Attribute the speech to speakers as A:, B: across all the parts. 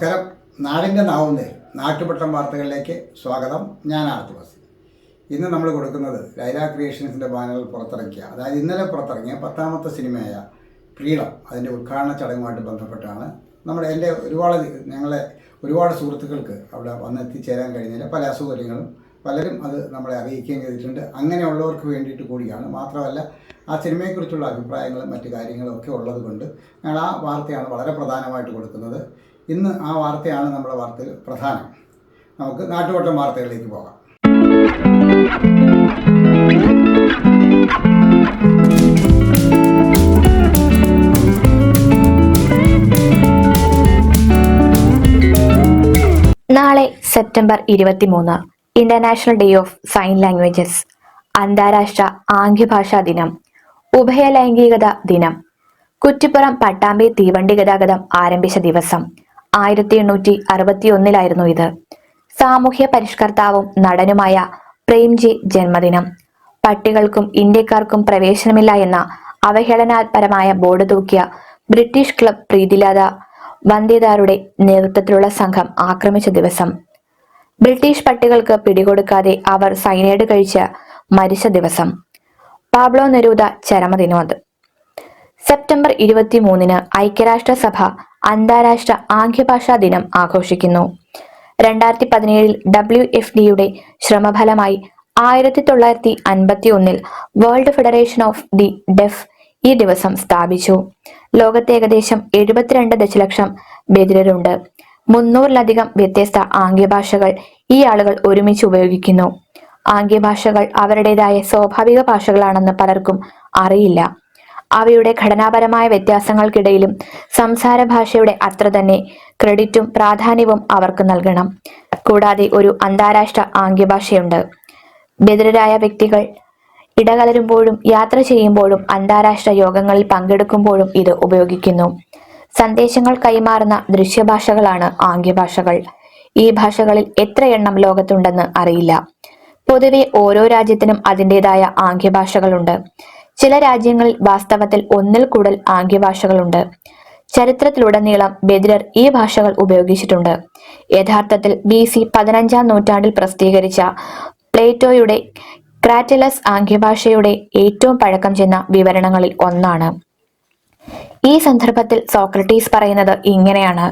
A: നമസ്കാരം. നാടിൻ്റെ നാവുന്നേ നാട്ടുപട്ടം വാർത്തകളിലേക്ക് സ്വാഗതം. ഞാൻ ആർത്തുബസ്. ഇന്ന് നമ്മൾ കൊടുക്കുന്നത് ലൈല ക്രിയേഷൻസിൻ്റെ ബാനറിൽ പുറത്തിറക്കിയ, അതായത് ഇന്നലെ പുറത്തിറങ്ങിയ 10ാമത്തെ സിനിമയായ ഫ്രീഡം, അതിൻ്റെ ഉദ്ഘാടന ചടങ്ങുമായിട്ട് ബന്ധപ്പെട്ടാണ്. എൻ്റെ ഒരുപാട് സുഹൃത്തുക്കൾക്ക് അവിടെ വന്നെത്തിച്ചേരാൻ കഴിഞ്ഞില്ല. പല അസൗകര്യങ്ങളും പലരും അത് നമ്മളെ അറിയിക്കുകയും ചെയ്തിട്ടുണ്ട്. അങ്ങനെയുള്ളവർക്ക് വേണ്ടിയിട്ട് കൂടിയാണ്. മാത്രമല്ല, ആ സിനിമയെക്കുറിച്ചുള്ള അഭിപ്രായങ്ങളും മറ്റു കാര്യങ്ങളും ഒക്കെ ഉള്ളത് കൊണ്ട് ഞങ്ങൾ ആ വാർത്തയാണ് വളരെ പ്രധാനമായിട്ട് കൊടുക്കുന്നത്. ഇന്ന് ആ വാർത്തയാണ് നമ്മുടെ വാർത്തയിൽ പ്രധാനം. നമുക്ക് നാട്ടുവട്ടം വാർത്തകളിലേക്ക് പോകാം.
B: നാളെ September 23 international day of sine languages, അന്താരാഷ്ട്ര ആംഗ്യഭാഷാ ദിനം, ഉഭയലൈംഗികത ദിനം, കുറ്റിപ്പുറം പട്ടാമ്പി തീവണ്ടി ഗതാഗതം ആരംഭിച്ച ദിവസം 1861 ഇത്. സാമൂഹ്യ പരിഷ്കർത്താവും നടനുമായ പ്രേംജി ജന്മദിനം. പട്ടികൾക്കും ഇന്ത്യക്കാർക്കും പ്രവേശനമില്ല എന്ന അവഹേളനപരമായ ബോർഡ് തൂക്കിയ ബ്രിട്ടീഷ് ക്ലബ് പ്രീതിലത വന്ധ്യതാരുടെ നേതൃത്വത്തിലുള്ള സംഘം ആക്രമിച്ച ദിവസം. ബ്രിട്ടീഷ് പട്ടികൾക്ക് പിടികൊടുക്കാതെ അവർ സൈനൈഡ് കഴിച്ച് മരിച്ച ദിവസം. Pablo Neruda ചരമദിനോത്. സെപ്റ്റംബർ 23 ഐക്യരാഷ്ട്രസഭ അന്താരാഷ്ട്ര ആംഗ്യഭാഷാ ദിനം ആഘോഷിക്കുന്നു. 2017 WFDയുടെ ശ്രമഫലമായി 1951 world federation of the deaf ഈ ദിവസം സ്ഥാപിച്ചു. ലോകത്തെ ഏകദേശം 72 ദശലക്ഷം ബധിരരുണ്ട്. 300-ലധികം വ്യത്യസ്ത ആംഗ്യഭാഷകൾ ഈ ആളുകൾ ഒരുമിച്ച് ഉപയോഗിക്കുന്നു. ആംഗ്യഭാഷകൾ അവരുടേതായ സ്വാഭാവിക ഭാഷകളാണെന്ന് പലർക്കും അറിയില്ല. അവയുടെ ഘടനാപരമായ വ്യത്യാസങ്ങൾക്കിടയിലും സംസാര ഭാഷയുടെ അത്ര തന്നെ ക്രെഡിറ്റും പ്രാധാന്യവും അവർക്ക് നൽകണം. കൂടാതെ ഒരു അന്താരാഷ്ട്ര ആംഗ്യഭാഷയുണ്ട്. ബധിരരായ വ്യക്തികൾ ഇടകലരുമ്പോഴും യാത്ര ചെയ്യുമ്പോഴും അന്താരാഷ്ട്ര യോഗങ്ങളിൽ പങ്കെടുക്കുമ്പോഴും ഇത് ഉപയോഗിക്കുന്നു. സന്ദേശങ്ങൾ കൈമാറുന്ന ദൃശ്യഭാഷകളാണ് ആംഗ്യഭാഷകൾ. ഈ ഭാഷകളിൽ എത്ര എണ്ണം ലോകത്തുണ്ടെന്ന് അറിയില്ല. പൊതുവെ ഓരോ രാജ്യത്തിനും അതിൻ്റെതായ ആംഗ്യഭാഷകളുണ്ട്. ചില രാജ്യങ്ങളിൽ വാസ്തവത്തിൽ ഒന്നിൽ കൂടുതൽ ആംഗ്യഭാഷകളുണ്ട്. ചരിത്രത്തിലുടനീളം ബധിരർ ഈ ഭാഷകൾ ഉപയോഗിച്ചിട്ടുണ്ട്. യഥാർത്ഥത്തിൽ BC 15-ാം നൂറ്റാണ്ടിൽ പ്രസിദ്ധീകരിച്ച പ്ലേറ്റോയുടെ ക്രാറ്റലസ് ആംഗ്യഭാഷയുടെ ഏറ്റവും പഴക്കം ചെന്ന വിവരണങ്ങളിൽ ഒന്നാണ്. ഈ സന്ദർഭത്തിൽ സോക്രട്ടീസ് പറയുന്നത് ഇങ്ങനെയാണ്: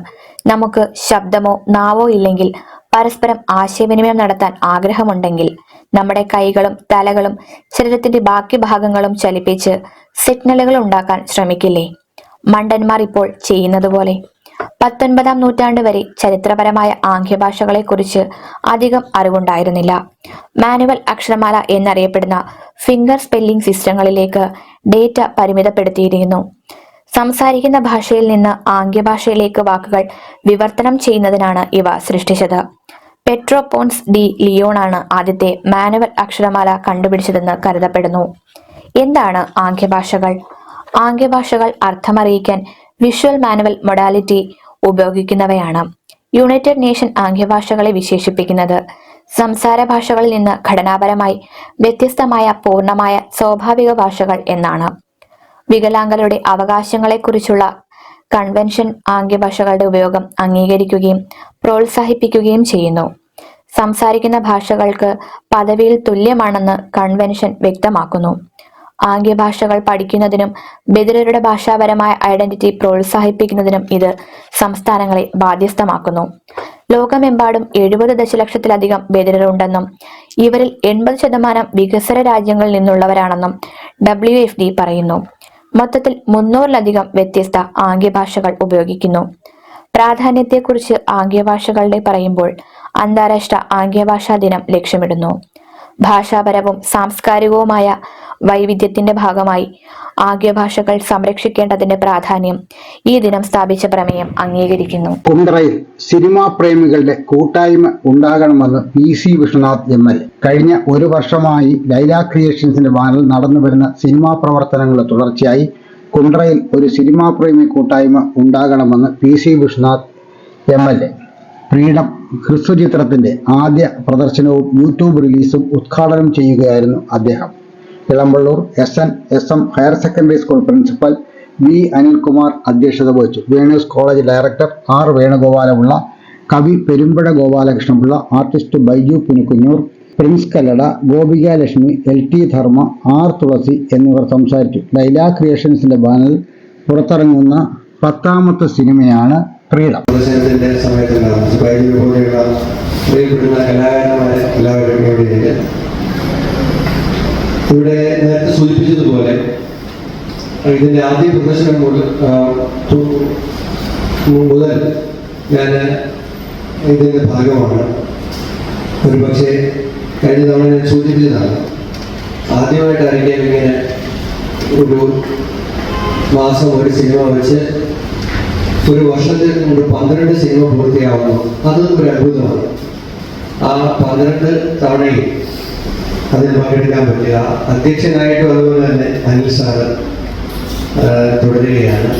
B: നമുക്ക് ശബ്ദമോ നാവോ ഇല്ലെങ്കിൽ പരസ്പരം ആശയവിനിമയം നടത്താൻ ആഗ്രഹമുണ്ടെങ്കിൽ നമ്മുടെ കൈകളും തലകളും ശരീരത്തിന്റെ ബാക്കി ഭാഗങ്ങളും ചലിപ്പിച്ച് സിഗ്നലുകൾ ഉണ്ടാക്കാൻ ശ്രമിക്കില്ലേ? മണ്ടന്മാർ ഇപ്പോൾ ചെയ്യുന്നത് പോലെ. 19-ാം നൂറ്റാണ്ട് വരെ ചരിത്രപരമായ ആംഗ്യഭാഷകളെ കുറിച്ച് അധികം അറിവുണ്ടായിരുന്നില്ല. മാനുവൽ അക്ഷരമാല എന്നറിയപ്പെടുന്ന ഫിംഗർ സ്പെല്ലിംഗ് സിസ്റ്റങ്ങളിലേക്ക് ഡേറ്റ പരിമിതപ്പെടുത്തിയിരുന്നു. സംസാരിക്കുന്ന ഭാഷയിൽ നിന്ന് ആംഗ്യഭാഷയിലേക്ക് വാക്കുകൾ വിവർത്തനം ചെയ്യുന്നതിനാണ് ഇവ സൃഷ്ടിച്ചത്. പെട്രോ പോൺസ് ഡി ലിയോണാണ് ആദ്യത്തെ മാനുവൽ അക്ഷരമാല കണ്ടുപിടിച്ചതെന്ന് കരുതപ്പെടുന്നു. എന്താണ് ആംഗ്യഭാഷകൾ? ആംഗ്യഭാഷകൾ അർത്ഥമറിയിക്കാൻ വിഷ്വൽ മാനുവൽ മൊഡാലിറ്റി ഉപയോഗിക്കുന്നവയാണ്. യുണൈറ്റഡ് നേഷൻ ആംഗ്യഭാഷകളെ വിശേഷിപ്പിക്കുന്നത് സംസാര ഭാഷകളിൽ നിന്ന് ഘടനാപരമായി വ്യത്യസ്തമായ പൂർണ്ണമായ സ്വാഭാവിക ഭാഷകൾ എന്നാണ്. വികലാംഗരുടെ അവകാശങ്ങളെക്കുറിച്ചുള്ള കൺവെൻഷൻ ആംഗ്യഭാഷകളുടെ ഉപയോഗം അംഗീകരിക്കുകയും പ്രോത്സാഹിപ്പിക്കുകയും ചെയ്യുന്നു. സംസാരിക്കുന്ന ഭാഷകൾക്ക് പദവിയിൽ തുല്യമാണെന്ന് കൺവെൻഷൻ വ്യക്തമാക്കുന്നു. ആംഗ്യഭാഷകൾ പഠിക്കുന്നതിനും ബധിരരുടെ ഭാഷാപരമായ ഐഡന്റിറ്റി പ്രോത്സാഹിപ്പിക്കുന്നതിനും ഇത് സംസ്ഥാനങ്ങളെ ബാധ്യസ്ഥമാക്കുന്നു. ലോകമെമ്പാടും 70 ദശലക്ഷത്തിലധികം ബധിരരുണ്ടെന്നും ഇവരിൽ 80% വികസ്വര രാജ്യങ്ങളിൽ നിന്നുള്ളവരാണെന്നും WFD പറയുന്നു. മൊത്തത്തിൽ 300-ലധികം വ്യത്യസ്ത ആംഗ്യഭാഷകൾ ഉപയോഗിക്കുന്നു. പ്രാധാന്യത്തെക്കുറിച്ച് ആംഗ്യഭാഷകളുടെ പറയുമ്പോൾ അന്താരാഷ്ട്ര ആംഗ്യഭാഷാ ദിനം ലക്ഷ്യമിടുന്നു. ഭാഷാപരവും സാംസ്കാരികവുമായ വൈവിധ്യത്തിന്റെ ഭാഗമായി ആംഗ്യഭാഷകൾ സംരക്ഷിക്കേണ്ടതിന്റെ പ്രാധാന്യം ഈ ദിനം സ്ഥാപിച്ച പ്രമേയം അംഗീകരിക്കുന്നു.
A: കുണ്ടറയിൽ സിനിമാ പ്രേമികളുടെ കൂട്ടായ്മ ഉണ്ടാകണമെന്ന് PC വിശ്വനാഥ് ML. കഴിഞ്ഞ ഒരു വർഷമായി ലൈല ക്രിയേഷൻസിന്റെ ബാനറിൽ നടന്നുവരുന്ന സിനിമാ പ്രവർത്തനങ്ങളുടെ തുടർച്ചയായി കുണ്ടറയിൽ ഒരു സിനിമാ പ്രേമി കൂട്ടായ്മ ഉണ്ടാകണമെന്ന് PC വിശ്വനാഥ് ML ഫ്രീഡം ഹ്രസ്വചിത്രത്തിന്റെ ആദ്യ പ്രദർശനവും യൂട്യൂബ് റിലീസും ഉദ്ഘാടനം ചെയ്യുകയായിരുന്നു അദ്ദേഹം. Elampalloor SN SM higher secondary school principal V Anilkumar അധ്യക്ഷത വഹിച്ചു. Venu's college director R Venugopalapillai, കവി Perumpazha Gopalakrishnapillai, artist Baiju Punukkunjoor, Prince Kallada, Gopika Lakshmi, LT Dharma, R Thulasi എന്നിവർ സംസാരിച്ചു. ലൈല ക്രിയേഷൻസിന്റെ ബാനറിൽ പുറത്തിറങ്ങുന്ന 10ാമത്തെ സിനിമയാണ് ഫ്രീഡം.
C: ഇവിടെ നേരത്തെ സൂചിപ്പിച്ചതുപോലെ ഇതിന്റെ ആദ്യ പ്രദർശനം മുതൽ ഞാൻ ഇതിന്റെ ഭാഗമാണ്. ഒരുപക്ഷെ കഴിഞ്ഞ തവണ ഞാൻ സൂചിപ്പിച്ചതാണ്, ആദ്യമായിട്ടായിരിക്കും ഇങ്ങനെ ഒരു മാസം ഒരു സിനിമ വെച്ച് ഒരു വർഷത്തിൽ കൊണ്ട് 12 സിനിമ പൂർത്തിയാവുന്നു. അതും ഒരു അത്ഭുതമാണ്. ആ 12 തവണയിൽ അതിൽ പങ്കെടുക്കാൻ പറ്റുക. അധ്യക്ഷനായിട്ടും അതുപോലെ തന്നെ അനിൽ സാറ് തുടരുകയാണ്.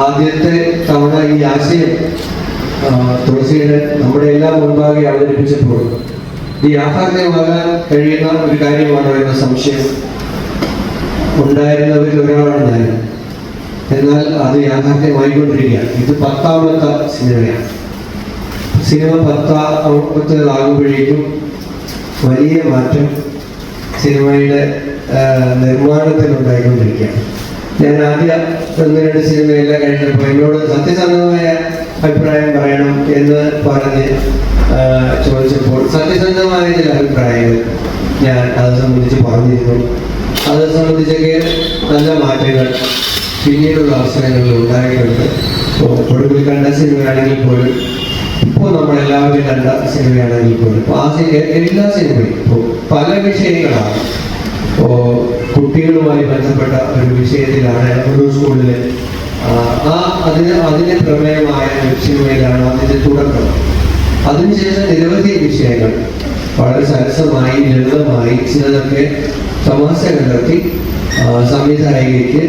C: ആദ്യത്തെ തവണ ഈ ആശയം തുളസിയുടെ നമ്മുടെ എല്ലാം മുൻപാകെ അവതരിപ്പിച്ചപ്പോൾ ഇത് യാഥാർത്ഥ്യമാകാൻ കഴിയുന്ന ഒരു കാര്യമാണോ എന്ന സംശയം ഉണ്ടായിരുന്നവരിൽ ഒരാളാണ് ഞാൻ. എന്നാൽ അത് യാഥാർത്ഥ്യമായിക്കൊണ്ടിരിക്കുകയാണ്. ഇത് 10ാമത്തെ സിനിമയാണ്. സിനിമ 10ാമത്തേതാകുമ്പോഴേക്കും വലിയ മാറ്റം സിനിമയുടെ നിർമ്മാണത്തിലുണ്ടായിക്കൊണ്ടിരിക്കുകയാണ്. ഞാൻ ആദ്യം 1-2 സിനിമയെല്ലാം കഴിഞ്ഞപ്പോൾ എന്നോട് സത്യസന്ധമായ അഭിപ്രായം പറയണം എന്ന് പറഞ്ഞ് ചോദിച്ചപ്പോൾ സത്യസന്ധമായ ചില അഭിപ്രായങ്ങൾ ഞാൻ അത് സംബന്ധിച്ച് പറഞ്ഞിരുന്നു. അത് സംബന്ധിച്ചൊക്കെ നല്ല മാറ്റങ്ങൾ പിന്നീടുള്ള അവസരങ്ങളിൽ ഉണ്ടായിട്ടുണ്ട്. ഒടുവിൽ കണ്ട സിനിമയാണെങ്കിൽ പോലും, ഇപ്പോൾ നമ്മളെല്ലാവരും കണ്ട സിനിമയാണെങ്കിൽ പോലും, എല്ലാ സിനിമയും ഇപ്പോൾ പല വിഷയങ്ങളാണ്. കുട്ടികളുമായി ബന്ധപ്പെട്ട ഒരു വിഷയത്തിലാണ് ഒരു സ്കൂളിൽ അതിന് പ്രമേയമായ ഒരു സിനിമയിലാണ് അതിൻ്റെ തുടക്കം. അതിനുശേഷം നിരവധി വിഷയങ്ങൾ വളരെ സരസമായി ലളിതമായി ചിലതൊക്കെ തമാശ കണ്ടെത്തി സംവിധായകയ്ക്ക്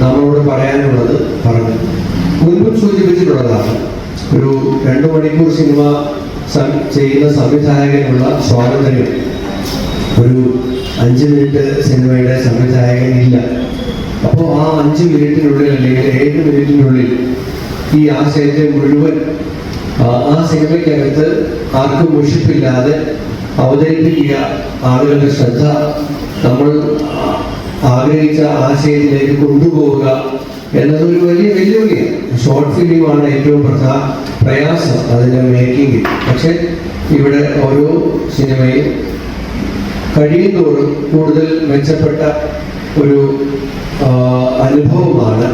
C: നമ്മളോട് പറയാനുള്ളത് പറഞ്ഞു. മുൻപും സൂചിപ്പിച്ചിട്ടുള്ളതാണ്, ഒരു 2 മണിക്കൂർ സിനിമ ചെയ്യുന്ന സംവിധായകനുള്ള സ്വാതന്ത്ര്യം ഒരു 5 മിനിറ്റ് സിനിമയുടെ സംവിധായകനില്ല. അപ്പോൾ ആ 5 മിനിറ്റിനുള്ളിൽ അല്ലെങ്കിൽ 7 മിനിറ്റിനുള്ളിൽ ഈ ആശയത്തെ മുഴുവൻ ആ സിനിമയ്ക്കകത്ത് ആർക്കും മുഷിപ്പില്ലാതെ അവതരിപ്പിക്കുക, ആളുകളുടെ ശ്രദ്ധ നമ്മൾ ആഗ്രഹിച്ച ആശയത്തിലേക്ക് കൊണ്ടുപോവുക എന്നതൊരു വലിയ വെല്ലുവിളിയാണ്. ഷോർട്ട് ഫിലിമാണ് ഏറ്റവും പ്രയാസം അതിൻ്റെ മേക്കിങ്ങിൽ. പക്ഷെ ഇവിടെ ഓരോ സിനിമയും കഴിയുന്തോറും കൂടുതൽ മെച്ചപ്പെട്ട ഒരു അനുഭവമാണ്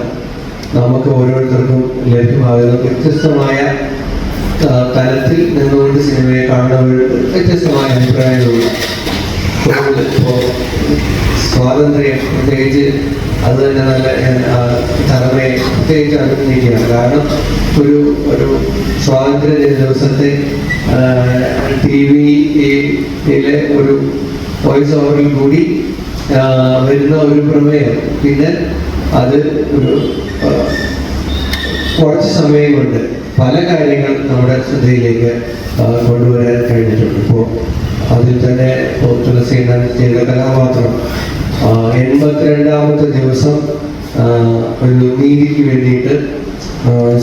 C: നമുക്ക് ഓരോരുത്തർക്കും ലഭ്യമാകുന്നത്. വ്യത്യസ്തമായ തലത്തിൽ നിന്നുകൊണ്ട് സിനിമയെ കാണുന്നവർക്ക് വ്യത്യസ്തമായ അഭിപ്രായങ്ങളുള്ള സ്വാതന്ത്ര്യം, പ്രത്യേകിച്ച് അത് തന്നെ നല്ല തലമയെ പ്രത്യേകിച്ച് അഭിനന്ദിക്കുകയാണ്. കാരണം ഒരു സ്വാതന്ത്ര്യ ദിവസത്തെ TV-യിലെ ഒരു വോയിസ് ഓവറിൽ കൂടി വരുന്ന ഒരു പ്രമേയം, പിന്നെ അത് ഒരു കുറച്ച് സമയം കൊണ്ട് പല കാര്യങ്ങൾ നമ്മുടെ ശ്രദ്ധയിലേക്ക് കൊണ്ടുവരാൻ കഴിഞ്ഞിട്ടുണ്ട്. ഇപ്പോൾ അതിൽ തന്നെ തുളസീധരൻ ചെയ്ത കഥാപാത്രം 82ാമത്തെ ദിവസം ഒരു നീതിക്ക് വേണ്ടിയിട്ട്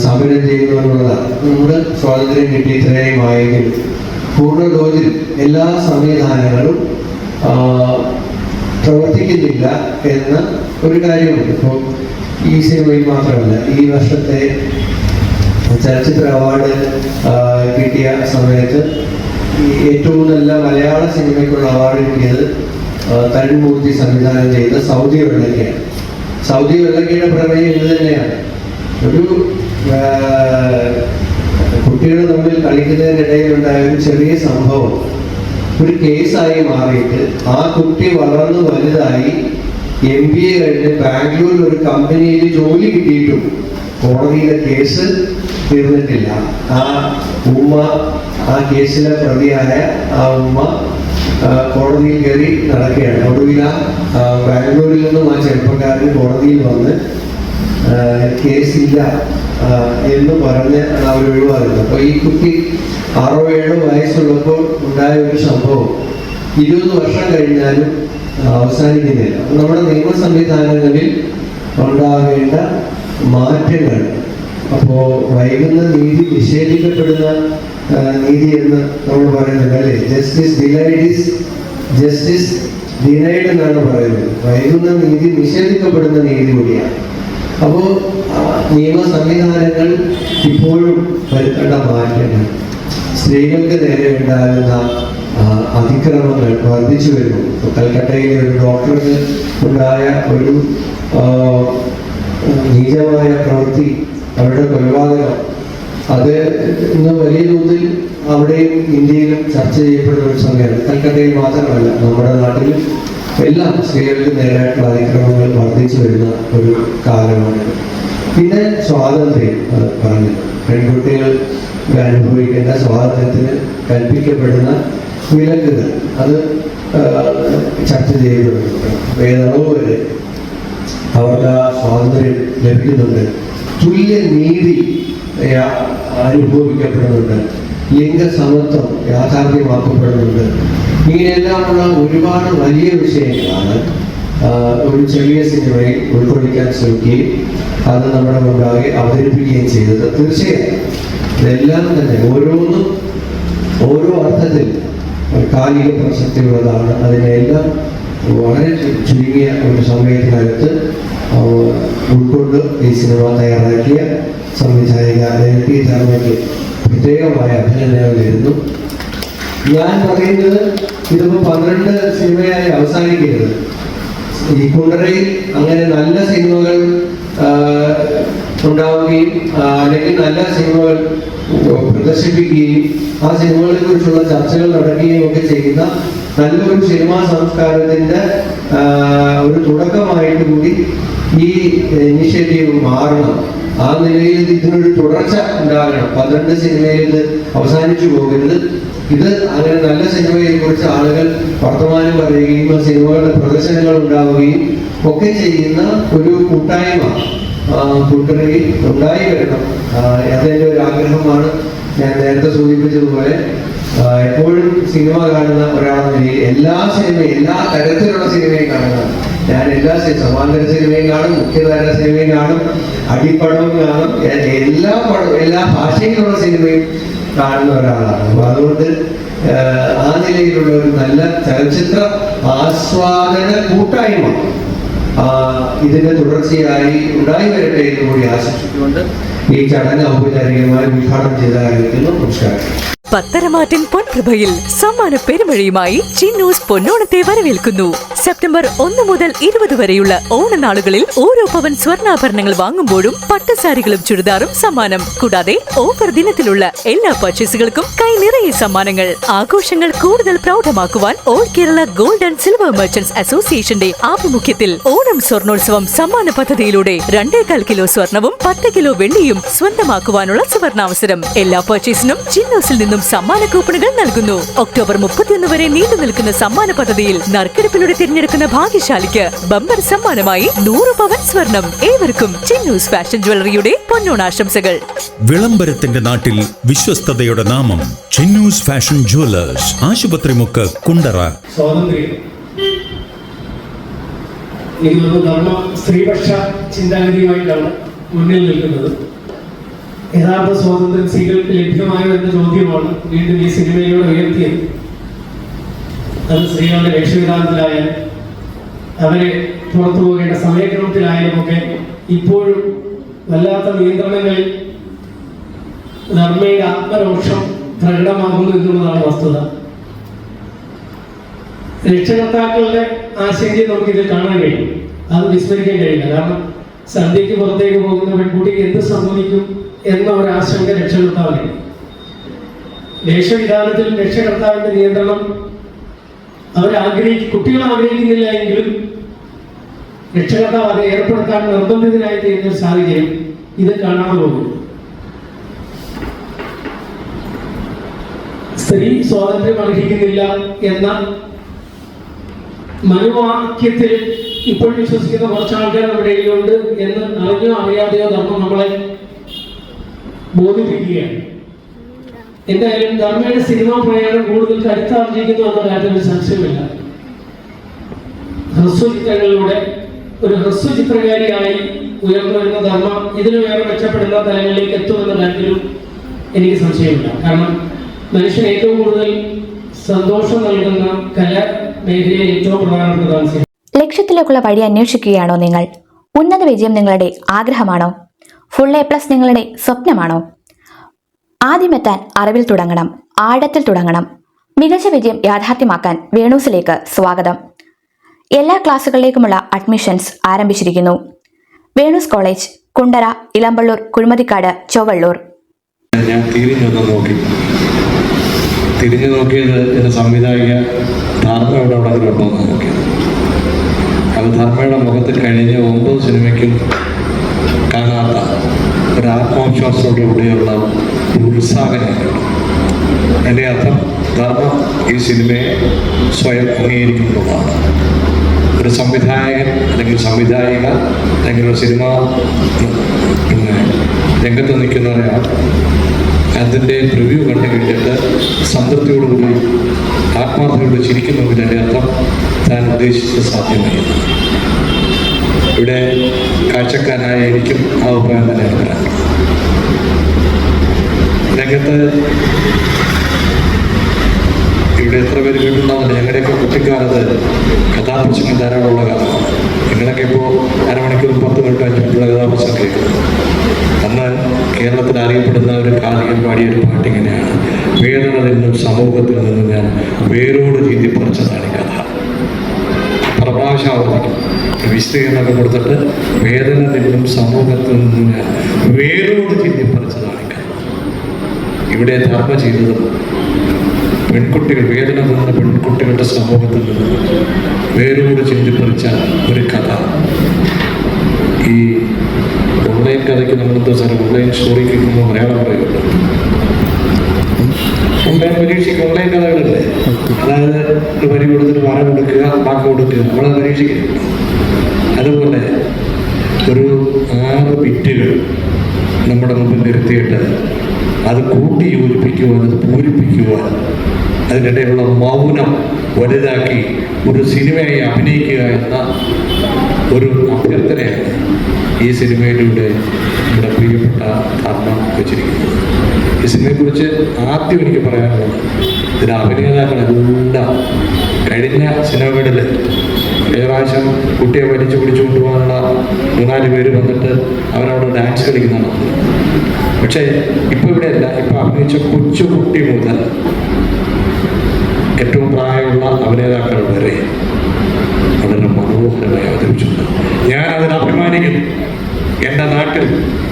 C: സമരം ചെയ്യുന്നു എന്നുള്ളതാണ്. നമ്മുടെ സ്വാതന്ത്ര്യം കിട്ടി ഇത്രയും ആയെങ്കിൽ പൂർണ്ണ തോതിൽ എല്ലാ സംവിധാനങ്ങളും പ്രവർത്തിക്കുന്നില്ല എന്ന ഒരു കാര്യമുണ്ട്. ഇപ്പോൾ ഈ സിനിമയിൽ മാത്രമല്ല, ഈ വർഷത്തെ ചലച്ചിത്ര അവാർഡ് കിട്ടിയ സമയത്ത് ഏറ്റവും നല്ല മലയാള സിനിമയ്ക്കുള്ള അവാർഡ് കിട്ടിയത് തരുൺമൂർത്തി സംവിധാനം ചെയ്ത സൗദി വെള്ളക്കയാണ്. സൗദി വെള്ളക്കയുടെ പ്രമേയം ഇത് തന്നെയാണ്. ഒരു കുട്ടികൾ തമ്മിൽ കളിക്കുന്നതിനിടയിലുണ്ടായ ഒരു ചെറിയ സംഭവം ഒരു കേസായി മാറിയിട്ട് ആ കുട്ടി വളർന്നു വലുതായി MBA കഴിഞ്ഞ് ബാംഗ്ലൂരിൽ ഒരു കമ്പനിയിൽ ജോലി കിട്ടിയിട്ടും കോടതിയിലെ കേസ് തീർന്നിട്ടില്ല. ആ ഉമ്മ, ആ കേസിലെ പ്രതിയായ ആ ഉമ്മ കോടതിയിൽ കയറി നടക്കുകയാണ്. ഒടുവിൽ ബാംഗ്ലൂരിൽ നിന്നും ആ ചെറുപ്പക്കാരൻ കോടതിയിൽ വന്ന് കേസില്ല എന്ന് പറഞ്ഞ് അവർ ഒഴിവാകുന്നത്. അപ്പോൾ ഈ കുട്ടി 6-7 വയസ്സുള്ളപ്പോൾ ഉണ്ടായ ഒരു സംഭവം 20 വർഷം കഴിഞ്ഞാലും അവസാനിക്കുന്നില്ല. നമ്മുടെ നിയമ സംവിധാനങ്ങളിൽ ഉണ്ടാകേണ്ട മാറ്റങ്ങൾ, അപ്പോൾ വൈകുന്ന നീതി നിഷേധിക്കപ്പെടുന്ന നീതി എന്ന് നമ്മൾ പറയുന്നത് അല്ലേ, ജസ്റ്റിസ് ഡിനൈഡ് എന്നാണ് പറയുന്നത്. വൈകുന്ന നീതി നിഷേധിക്കപ്പെടുന്ന നീതി കൂടിയാണ്. അപ്പോൾ നിയമ സംവിധാനങ്ങൾ ഇപ്പോഴും വരുത്തേണ്ട മാറ്റങ്ങൾ, സ്ത്രീകൾക്ക് നേരെ ഉണ്ടാകുന്ന അതിക്രമങ്ങൾ വർദ്ധിച്ചു വരുന്നു. കൽക്കട്ടയിലെ ഒരു ഡോക്ടർക്ക് ഉണ്ടായ ഒരു നീചമായ പ്രവൃത്തി, അവരുടെ കൊലപാതകം, അത് ഇന്ന് വലിയ തോതിൽ അവിടെയും ഇന്ത്യയിലും ചർച്ച ചെയ്യപ്പെടുന്ന ഒരു സമയമാണ്. കൽക്കട്ടയിൽ മാത്രമല്ല, നമ്മുടെ നാട്ടിലും എല്ലാം സ്ത്രീകൾക്ക് നേരായിട്ടുള്ള അതിക്രമങ്ങൾ വർദ്ധിച്ചു വരുന്ന ഒരു കാലമാണ്. പിന്നെ സ്വാതന്ത്ര്യം പറഞ്ഞു, പെൺകുട്ടികൾ അനുഭവിക്കേണ്ട സ്വാതന്ത്ര്യത്തിന് കൽപ്പിക്കപ്പെടുന്ന വിലക്കുകൾ, അത് ചർച്ച ചെയ്യപ്പെടുന്നുണ്ട്. ഏതളവ് വരെ അവർക്ക് ആ സ്വാതന്ത്ര്യം ലഭിക്കുന്നുണ്ട്. തുല്യ നീതി അനുഭവിക്കപ്പെടുന്നുണ്ട്. ലിംഗസമത്വം യാഥാർത്ഥ്യമാക്കപ്പെടുന്നുണ്ട്. ഇങ്ങനെയെല്ലാമുള്ള ഒരുപാട് വലിയ വിഷയങ്ങളാണ് ഒരു ചെറിയ സിനിമയിൽ ഉൾക്കൊള്ളിക്കാൻ ശ്രമിക്കുകയും അത് നമ്മുടെ മുമ്പാകെ അവതരിപ്പിക്കുകയും ചെയ്തത്. തീർച്ചയായും ഇതെല്ലാം തന്നെ ഓരോന്നും ഓരോ അർത്ഥത്തിൽ കാലിക പ്രസക്തിയുള്ളതാണ്. അതിനെല്ലാം വളരെ ചുരുങ്ങിയ ഒരു സമയത്തിനകത്ത് ഉൾക്കൊണ്ട് ഈ സിനിമ തയ്യാറാക്കിയ സംവിധായിക LP ധർമ്മയ്ക്ക് പ്രത്യേകമായ അഭിനന്ദനങ്ങൾ നേരുന്നു. ഞാൻ പറയുന്നത് ഇതിപ്പോൾ 12 സിനിമയായി അവസാനിക്കരുത്. ഈ കുണ്ടറയിൽ അങ്ങനെ നല്ല സിനിമകൾ ഉണ്ടാവുകയും അല്ലെങ്കിൽ നല്ല സിനിമകൾ പ്രദർശിപ്പിക്കുകയും ആ സിനിമകളെ കുറിച്ചുള്ള ചർച്ചകൾ നടക്കുകയും ഒക്കെ ചെയ്യുന്ന നല്ലൊരു സിനിമാ സംസ്കാരത്തിന്റെ ഒരു തുടക്കമായിട്ട് കൂടി ഈ ഇനിഷ്യേറ്റീവ് മാറണം. ആ നിലയിൽ ഇതിനൊരു തുടർച്ച ഉണ്ടാകണം. 12 സിനിമയിൽ ഇത് അവസാനിച്ചു പോകരുത്. ഇത് അങ്ങനെ നല്ല സിനിമയെ കുറിച്ച് ആളുകൾ വർത്തമാനം പറയുകയും ആ സിനിമകളുടെ പ്രദർശനങ്ങൾ ഉണ്ടാവുകയും ഒക്കെ ചെയ്യുന്ന ഒരു കൂട്ടായ്മ കുണ്ടറയിൽ ഉണ്ടായി വരണം. അതെൻ്റെ ഒരു ആഗ്രഹമാണ്. ഞാൻ നേരത്തെ സൂചിപ്പിച്ചതുപോലെ എപ്പോഴും സിനിമ കാണുന്ന ഒരാളെന്ന നിലയിൽ എല്ലാ തരത്തിലുള്ള സിനിമയും കാണുക. ഞാൻ സമാന്തര സിനിമയും കാണും, മുഖ്യധാര സിനിമയും കാണും, അടിപ്പടവും കാണും, എല്ലാ ഭാഷയിലുള്ള സിനിമയും കാണുന്ന ഒരാളാണ്. അപ്പൊ അതുകൊണ്ട് ആ നിലയിലുള്ള ഒരു നല്ല ചലച്ചിത്ര ആസ്വാദന കൂട്ടായ്മ ഇതിന്റെ തുടർച്ചയായി ഉണ്ടായി വരട്ടെ എന്ന് കൂടി ആശംസിച്ചുകൊണ്ട് ഈ ചടങ്ങ് ഔപചാരികമായി ഉദ്ഘാടനം ചെയ്തതായിരിക്കുന്നു. നമസ്കാരം.
D: പത്തരമാറ്റിൻ പൊൻപ്രഭയിൽ സമ്മാന പെരുമഴയുമായി ചിന്നൂസ് പൊന്നോണത്തെ വരവേൽക്കുന്നു. സെപ്റ്റംബർ 1 മുതൽ 20 വരെയുള്ള ഓണനാളുകളിൽ ഓരോ പവൻ സ്വർണ്ണാഭരണങ്ങൾ വാങ്ങുമ്പോഴും പട്ടുസാരികളും ചുരിദാറും സമ്മാനം. കൂടാതെ ഓഫർ ദിനത്തിലുള്ള എല്ലാ പർച്ചേസുകൾക്കും കൈ നിറയെ സമ്മാനങ്ങൾ. ആഘോഷങ്ങൾ കൂടുതൽ പ്രൗഢമാക്കുവാൻ all Kerala gold and silver merchants അസോസിയേഷന്റെ ആഭിമുഖ്യത്തിൽ ഓണം സ്വർണോത്സവം സമ്മാന പദ്ധതിയിലൂടെ 2.25 കിലോ സ്വർണവും 10 കിലോ വെള്ളിയും സ്വന്തമാക്കുവാനുള്ള സുവർണാവസരം. എല്ലാ പർച്ചേസിനും ചിന്നൂസിൽ നിന്നും സമ്മാന കൂപ്പണുകൾ നൽകുന്നു. ഒക്ടോബർ 31 വരെ നീണ്ടു നിൽക്കുന്ന സമ്മാന പദ്ധതിയിൽ നറുക്കെടുപ്പിലൂടെ തിരഞ്ഞെടുക്കുന്ന ഭാഗ്യശാലിക്ക് ബമ്പർ സമ്മാനമായി 100 പവൻ സ്വർണം. ഏവർക്കും ചിന്നൂസ് ഫാഷൻ ജ്വല്ലറിയുടെ പൊന്നോണാശംസകൾ.
E: വിളംബരത്തിന്റെ നാട്ടിൽ വിശ്വസ്തതയുടെ നാമം ചിന്നൂസ് ഫാഷൻ ജ്വല്ലേഴ്സ്, ആശുപത്രിമുക്ക്, കുണ്ടറ.
F: സ്വാതന്ത്ര്യം സ്ത്രീപക്ഷ ചിന്താഗതിയുമായിട്ടാണ് മുന്നിൽ നിൽക്കുന്നത്. യഥാർത്ഥ സ്വാതന്ത്ര്യം സ്ത്രീകൾക്ക് ലഭ്യമായോ എന്ന ചോദ്യമാണ് വീണ്ടും ഈ സിനിമയിലൂടെ ഉയർത്തിയത്. അത് സ്ത്രീകളുടെ വേഷവിധാനത്തിലായാലും അവരെ പുറത്തു പോകേണ്ട സമയക്രമത്തിലായാലും ഒക്കെ ഇപ്പോഴും വല്ലാത്ത നിയന്ത്രണങ്ങളിൽ ധർമ്മയുടെ ആത്മരോക്ഷം പ്രകടമാകുന്നു എന്നുള്ളതാണ് വസ്തുത. രക്ഷകർത്താക്കളുടെ ആശങ്കയും നമുക്കിതിൽ കാണാൻ കഴിയും. അത് വിസ്മരിക്കാൻ കഴിയില്ല. കാരണം സന്ധ്യയ്ക്ക് പുറത്തേക്ക് പോകുന്ന പെൺകുട്ടിക്ക് എന്ത് സംഭവിക്കും എന്ന ഒരു ആശങ്ക രക്ഷകർത്താവിന്. വേഷവിധാനത്തിൽ രക്ഷകർത്താവിന്റെ നിയന്ത്രണം കുട്ടികൾ ആഗ്രഹിക്കുന്നില്ല എങ്കിലും രക്ഷകർത്താവ് അത് ഏർപ്പെടുത്താൻ നിർബന്ധിതനായി തീരുന്ന ഒരു സാഹചര്യം ഇത് കാണാതെ പോകുന്നു. സ്ത്രീ സ്വാതന്ത്ര്യം അർഹിക്കുന്നില്ല എന്ന മനുവാക്യത്തിൽ ഇപ്പോൾ വിശ്വസിക്കുന്ന കുറച്ച് ആൾക്കാർ നമ്മുടെ ഇടയിലുണ്ട് എന്ന് അറിഞ്ഞോ അറിയാതെയോ ധർമ്മം നമ്മളെ ബോധിപ്പിക്കുകയാണ്. എന്തായാലും ധർമ്മയുടെ സിനിമാ പ്രയാണം കൂടുതൽ കരുത്താർജിക്കുന്നു എന്ന കാര്യത്തിൽ ഒരു സംശയമില്ല. ഹ്രസ്വചിത്രങ്ങളിലൂടെ ഒരു ഹ്രസ്വചിത്രകാരിയായി ഉയർന്നു വരുന്ന ധർമ്മ ഇതിന് വേറെ മെച്ചപ്പെടുന്ന തലങ്ങളിലേക്ക് എത്തുമെന്ന കാര്യത്തിലും എനിക്ക് സംശയമില്ല. കാരണം മനുഷ്യന് ഏറ്റവും കൂടുതൽ സന്തോഷം നൽകുന്ന കലാ മേഖലയിലെ ഏറ്റവും പ്രധാനപ്പെട്ടതാണ്.
B: ലക്ഷ്യത്തിലേക്കുള്ള വഴി അന്വേഷിക്കുകയാണോ നിങ്ങൾ? ഉന്നത വിജയം നിങ്ങളുടെ ആഗ്രഹമാണോ? ഫുൾ A+ നിങ്ങളുടെ സ്വപ്നമാണോ? ആദ്യമെത്താൻ അറിവിൽ തുടങ്ങണം, ആഴത്തിൽ തുടങ്ങണം. മികച്ച വിജയം യാഥാർത്ഥ്യമാക്കാൻ വേണൂസിലേക്ക് സ്വാഗതം. എല്ലാ ക്ലാസ്സുകളിലേക്കുമുള്ള അഡ്മിഷൻസ് ആരംഭിച്ചിരിക്കുന്നു. വേണൂസ് കോളേജ്, കുണ്ടറ, ഇളമ്പള്ളൂർ, കുഴിമതിക്കാട്, ചൊവ്വള്ളൂർ.
G: ഞാൻ തിരിഞ്ഞു നോക്കിയത് എൻ്റെ സംവിധായിക ധർമ്മയുടെ അവിടെ ഉണ്ടോ എന്ന് നോക്കിയത്. അത് ധർമ്മയുടെ മുഖത്ത് കഴിഞ്ഞ 9 സിനിമയ്ക്കും കാണാത്ത ഒരു ആത്മവിശ്വാസത്തോടുകൂടിയുള്ള ഉത്സാഹനമാണ്. എൻ്റെ അർത്ഥം ധർമ്മ ഈ സിനിമയെ സ്വയം അംഗീകരിക്കുന്നതാണ്. ഒരു സംവിധായകൻ അല്ലെങ്കിൽ സംവിധായിക അല്ലെങ്കിൽ ഒരു സിനിമ രംഗത്ത് നിൽക്കുന്ന ഒരാൾ അതിൻ്റെ പ്രിവ്യൂ കണ്ടു കഴിഞ്ഞിട്ട് സംതൃപ്തിയോടുകൂടി ആത്മാർത്ഥതയോട് ചിരിക്കുന്നുവെങ്കിൽ എൻ്റെ അർത്ഥം താൻ ഉദ്ദേശിച്ചത് സാധ്യമായി. ഇവിടെ കാഴ്ചക്കാരനായ എനിക്കും ആ അഭിപ്രായം തന്നെയാണ് പറയാനുള്ളത്. രംഗത്ത് ഇവിടെ എത്ര പേര് കേട്ടുണ്ടാവില്ല. ഞങ്ങളുടെയൊക്കെ കുട്ടിക്കാലത്ത് കഥാപ്രസംഗം ധാരാളമുള്ള കാലമാണ്. നിങ്ങളൊക്കെ ഇപ്പോൾ അരമണിക്കൂർ 10 മിനിറ്റ് 5 മിനിറ്റുള്ള കഥാപ്രസംഗം കേൾക്കുന്നു. അന്ന് കേരളത്തിൽ അറിയപ്പെടുന്ന ഒരു കാലികൻ പാടിയൊരു പാട്ടിങ്ങനെയാണ്: വേദന നിന്നും സമൂഹത്തിൽ നിന്നും ഞാൻ വേരോട് ചീന്തിപ്പറിച്ചതാണ് കഥ. പല പ്രാവശ്യം ആവർത്തിക്കും. വിശദീകരണമൊക്കെ കൊടുത്തിട്ട് വേദന നിന്നും സമൂഹത്തിൽ നിന്നും ഞാൻ വേരോട് ചീന്തിപ്പറിച്ചതാണ് കഥ. ഇവിടെ ധർമ്മ ചെയ്തതും പെൺകുട്ടികൾ, വേദന നിന്ന പെൺകുട്ടികളുടെ സമൂഹത്തിൽ നിന്ന് വേരോട് ചിന്തിപ്പറിച്ച ഒരു കഥ. ഈ ഓൺലൈൻ കഥയ്ക്ക് നമ്മളെന്താ സാർ ഓൺലൈൻ സ്റ്റോറി കേൾക്കുമ്പോൾ മലയാളം പറയുമല്ലോ. ഓൺലൈൻ പരീക്ഷയ്ക്ക് ഓൺലൈൻ കഥകളില്ലേ? അതായത് ഒരു വരി കൊടുത്തിട്ട് വര കൊടുക്കുക, വാക്ക് കൊടുക്കുക, നമ്മളത് പരീക്ഷിക്കുക. അതുപോലെ ഒരു 6 ബിറ്റുകൾ നമ്മുടെ മുമ്പിൽ നിർത്തിയിട്ട് അത് കൂട്ടി യോജിപ്പിക്കുവാൻ, അത് പൂരിപ്പിക്കുവാൻ, അതിനിടയിലുള്ള മൗനം വലുതാക്കി ഒരു സിനിമയെ അഭിനയിക്കുക എന്ന ഒരു അഭ്യർത്ഥനയാണ് ഈ സിനിമയിലൂടെ നമ്മുടെ പ്രിയപ്പെട്ട ധർമ്മം വെച്ചിരിക്കുന്നത്. ഈ സിനിമയെക്കുറിച്ച് ആദ്യം എനിക്ക് പറയാനുള്ളത്, ഇതിലെ അഭിനേതാക്കളെല്ലാം കഴിഞ്ഞ സിനിമകളിൽ ഏകദേശം കുട്ടിയെ വലിച്ചു പിടിച്ചു കൊണ്ടുപോകാനുള്ള 3-4 പേര് വന്നിട്ട് അവരവിടെ ഡാൻസ് കളിക്കുന്നതാണ്. പക്ഷേ ഇപ്പോൾ ഇവിടെയല്ല. ഇപ്പോൾ അഭിനയിച്ച കൊച്ചുകുട്ടി മുതൽ ഏറ്റവും പ്രായമുള്ള അഭിനേതാക്കൾ വരെ വളരെ മനോഹരമായി അവതരിപ്പിച്ചിട്ടുണ്ട്. ഞാൻ അതിൽ അഭിമാനിക്കുന്നു. എൻ്റെ നാട്ടിൽ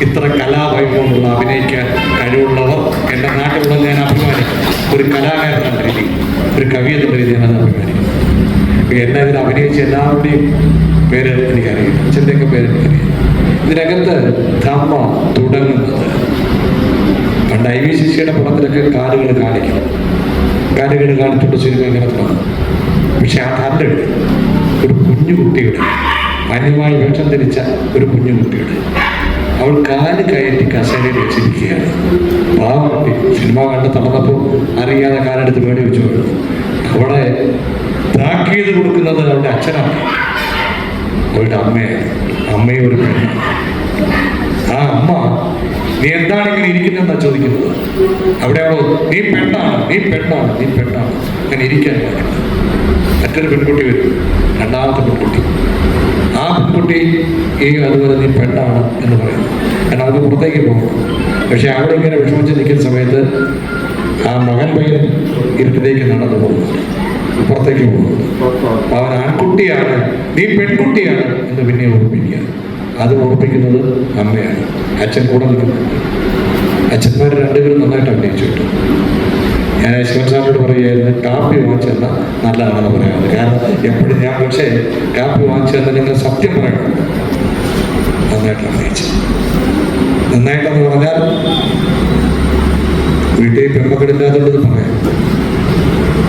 G: ഇത്ര കലാവൈഭവമുള്ള അഭിനയിക്കാൻ കഴിവുള്ളവർ എൻ്റെ നാട്ടിലുള്ള ഞാൻ അഭിമാനിക്കുന്നു. ഒരു കലാകാരൻ എന്ന രീതി, ഒരു കവി എന്ന രീതി ഞാൻ അത് അഭിമാനിക്കുന്നു. എല്ലാവരും അഭിനയിച്ച എല്ലാവരുടെയും പേര് എനിക്കറിയില്ല, അച്ഛൻ്റെയൊക്കെ പേര് എനിക്കറിയാം. ഇതിനകത്ത് ധർമ്മ തുടങ്ങുന്നത് പണ്ട് IVCCയുടെ പടത്തിലൊക്കെ കാലുകൾ കാണിക്കും, കാലുകൾ കാണിച്ചുകൊണ്ട് സിനിമ ഇങ്ങനെ തുടങ്ങും. പക്ഷെ ആ കല്ലുണ്ട് ഒരു കുഞ്ഞുകുട്ടിയുടെ, മാന്യമായി വേഷം ധരിച്ച ഒരു കുഞ്ഞുകുട്ടിയുടെ, അവൾ കാല് കയറ്റി കസേരയിൽ വെച്ചിരിക്കുകയാണ്. പാവക്കുട്ടി സിനിമ കണ്ട് തളർന്നപ്പോൾ അറിയാതെ കാലെടുത്ത് മേടി വെച്ചു വീഴുന്നു. അവിടെ താക്കീത് കൊടുക്കുന്നത് അവളുടെ അച്ഛനാണ്, അവളുടെ അമ്മയാണ്. അമ്മയും ഒരു പെണ്ണാണ്. ആ അമ്മ നീ എന്താണ് ഇങ്ങനെ ഇരിക്കുന്നതെന്നാണ് ചോദിക്കുന്നത്. അവിടെ അവൾ നീ പെണ്ണാണ്, നീ പെണ്ണാണ്, നീ പെണ്ണാണ്, ഞാൻ ഇരിക്കാൻ പാടില്ല. മറ്റൊരു പെൺകുട്ടി വരും, രണ്ടാമത്തെ പെൺകുട്ടി. ആ പെൺകുട്ടി അതുപോലെ നീ പെണ്ണാണ് എന്ന് പറയുന്നു. കാരണം അവർക്ക് പുറത്തേക്ക് പോകണം. പക്ഷെ അവിടെ ഇങ്ങനെ വിഷമിച്ച് നിൽക്കുന്ന സമയത്ത് ആ മകൻ പയ്യൻ ഇരുട്ടിലേക്ക് നടന്നു പോകുന്നുണ്ട്, പുറത്തേക്ക് പോകുന്നുണ്ട്. അവൻ ആൺകുട്ടിയാണ്, നീ പെൺകുട്ടിയാണ് എന്ന് പിന്നെ ഓർമ്മിപ്പിക്കുക. അത് ഓർമ്മിപ്പിക്കുന്നത് അമ്മയാണ്. അച്ഛൻ കൂടെ നിൽക്കുന്നുണ്ട്. അച്ഛന്മാർ 2 പേരും നന്നായിട്ട് അഭിനയിച്ചു കിട്ടും. ഞാൻ ശിവൻ സാറിനോട് പറയുകയായിരുന്നു, കാപ്പി വാങ്ങിച്ചു തന്നാൽ നല്ലതാണെന്ന് പറയാറ്. കാരണം എപ്പോഴും ഞാൻ പക്ഷേ കാപ്പി വാങ്ങിച്ചു തന്നാൽ നിങ്ങൾ സത്യം പറയണം. നന്നായിട്ട് അഭിനയിച്ചു. നന്നായിട്ടെന്ന് പറഞ്ഞാൽ വീട്ടിൽ പെമ്മക്കളില്ലാതുള്ളത് പറയാം.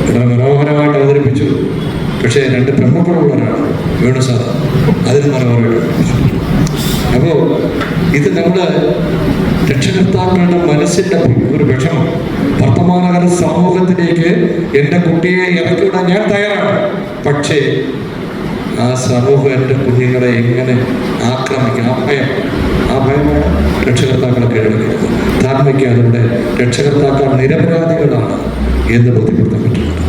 G: വളരെ മനോഹരമായിട്ട് അവതരിപ്പിച്ചു. പക്ഷേ 2 പെമ്മക്കളുള്ളവരാണ് വേണു സാർ, അതിന് മനോഹരമായിട്ട്. അപ്പോൾ ഇത് നമ്മൾ രക്ഷകർത്താക്കളുടെ മനസ്സിൻ്റെ ഒരു വിഷമം. വർത്തമാനകാല സമൂഹത്തിലേക്ക് എൻ്റെ കുട്ടിയെ ഇറക്കിവിടാൻ ഞാൻ തയ്യാറാണ്. പക്ഷേ ആ സമൂഹം എൻ്റെ കുഞ്ഞുങ്ങളെ എങ്ങനെ ആക്രമിക്കും, ആ ഭയമാണ് രക്ഷകർത്താക്കളെ കീഴടക്കുന്നത്. ധാർമ്മിക അതിലൂടെ രക്ഷകർത്താക്കൾ നിരപരാധികളാണ് എന്ന് ബോധ്യപ്പെടുത്താൻ പറ്റുന്നുണ്ട്.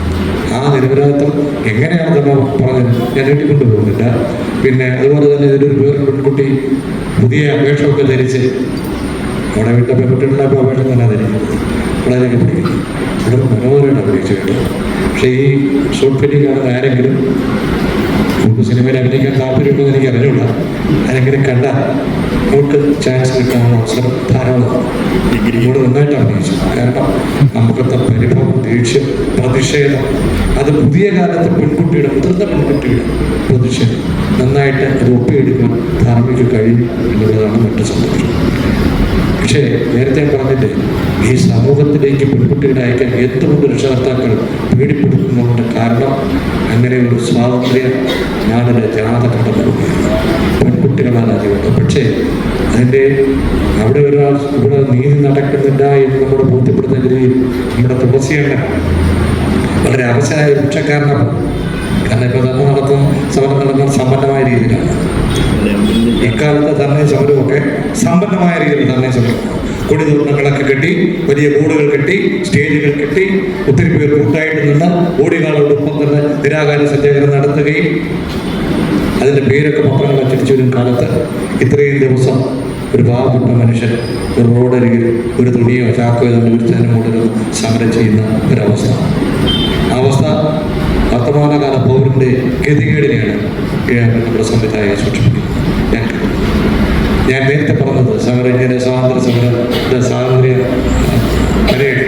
G: ആ നിരപരാധിത്വം എങ്ങനെയാണ് തന്നെ പറഞ്ഞത് ഞാൻ നീട്ടിക്കൊണ്ടു പോകുന്നില്ല. പിന്നെ അതുപോലെ തന്നെ ഇതിലൊരു വേറെ പെൺകുട്ടി പുതിയ വേഷമൊക്കെ ധരിച്ച് അവിടെ വീട്ടൊക്കെ പെട്ടിട്ടുണ്ടായപ്പോൾ ആ വേഷം തന്നെ ധരിക്കുന്നത് വളരെയൊക്കെ പിടിക്കുന്നു. വളരെ മനോഹരമായിട്ട് അഭിനയിച്ചു കേട്ടോ. പക്ഷേ ഈ ഷോർട്ട് ഫിലിം കാണുന്ന ആരെങ്കിലും നമുക്ക് സിനിമയിൽ അഭിനയിക്കാൻ താല്പര്യമുണ്ടെന്ന് എനിക്ക് അറിഞ്ഞുള്ള ആരെങ്കിലും കണ്ടാൽ നമുക്ക് ചാൻസ് കിട്ടാനുള്ള അവസരം ധാരാളമാണ്. ഇവിടെ നന്നായിട്ട് അഭിനയിച്ചു. കാരണം നമുക്കത്തെ പരിഭവം, ദേഷ്യം, പ്രതിഷേധം, അത് പുതിയ കാലത്തെ പെൺകുട്ടിയുടെ, മുതിർന്ന പെൺകുട്ടിയുടെ പ്രതിഷേധം നന്നായിട്ട് അത് ഒപ്പിയെടുക്കാൻ ധാർമ്മിക കഴിയും എന്നുള്ളതാണ് മറ്റു സന്തോഷം. പക്ഷേ നേരത്തെ പറഞ്ഞിട്ട് ഈ സമൂഹത്തിലേക്ക് പെൺകുട്ടികളെ അയക്കാൻ എന്തുകൊണ്ട് രക്ഷകർത്താക്കൾ പേടിപ്പെടുത്തുന്നതിൻ്റെ കാരണം അങ്ങനെ ഒരു സ്വാതന്ത്ര്യം ഞാനൊരു ജാഥ കടന്നു പെൺകുട്ടികളാണ് അതുകൊണ്ട്. പക്ഷേ അതിൻ്റെ അവിടെ ഒരാൾ ഇവിടെ നീതി നടക്കുന്നില്ല എന്ന് നമ്മൾ ബോധ്യപ്പെടുന്ന രീതിയിൽ നമ്മുടെ തുളസിയണ്ണ വളരെ അവശനായ ഭിക്ഷക്കാരനാണ്. കാരണം ഇപ്പോൾ തന്നെ സമരം നടക്കുന്ന സമ്പന്നമായ രീതിയിലാണ്. ഇക്കാലത്ത് തന്നെ സമരമൊക്കെ സമ്പന്നമായ രീതിയിൽ തന്നെ സമരം, കൊടിതൂർണങ്ങളൊക്കെ കെട്ടി, വലിയ ബോർഡുകൾ കെട്ടി, സ്റ്റേജുകൾ കെട്ടി, ഒത്തിരി പേർ കൂട്ടായിട്ട് നിന്ന് ബോഡികളോടൊപ്പം തന്നെ നിരാകാര സജ്ജീകരണം നടത്തുകയും അതിൻ്റെ പേരൊക്കെ പത്രങ്ങൾ അച്ചടിച്ചു വരും കാലത്ത് ഇത്രയും ദിവസം ഒരു പാവപ്പെട്ട മനുഷ്യൻ ഒരു റോഡരികിൽ ഒരു തുണിയോ ചാക്കോ വിരുദ്ധനും കൂടുതൽ സമരം ചെയ്യുന്ന ഒരവസ്ഥ. ആ അവസ്ഥ വർത്തമാനകാല പൗരൻ്റെ ഗതികേടിനെയാണ് നമ്മുടെ സംവിധായകൻ സൂക്ഷിപ്പിക്കുന്നത്. ഞാൻ നേരത്തെ പറഞ്ഞത് സമരം ഇങ്ങനെ സ്വാതന്ത്ര്യ പരേഡ്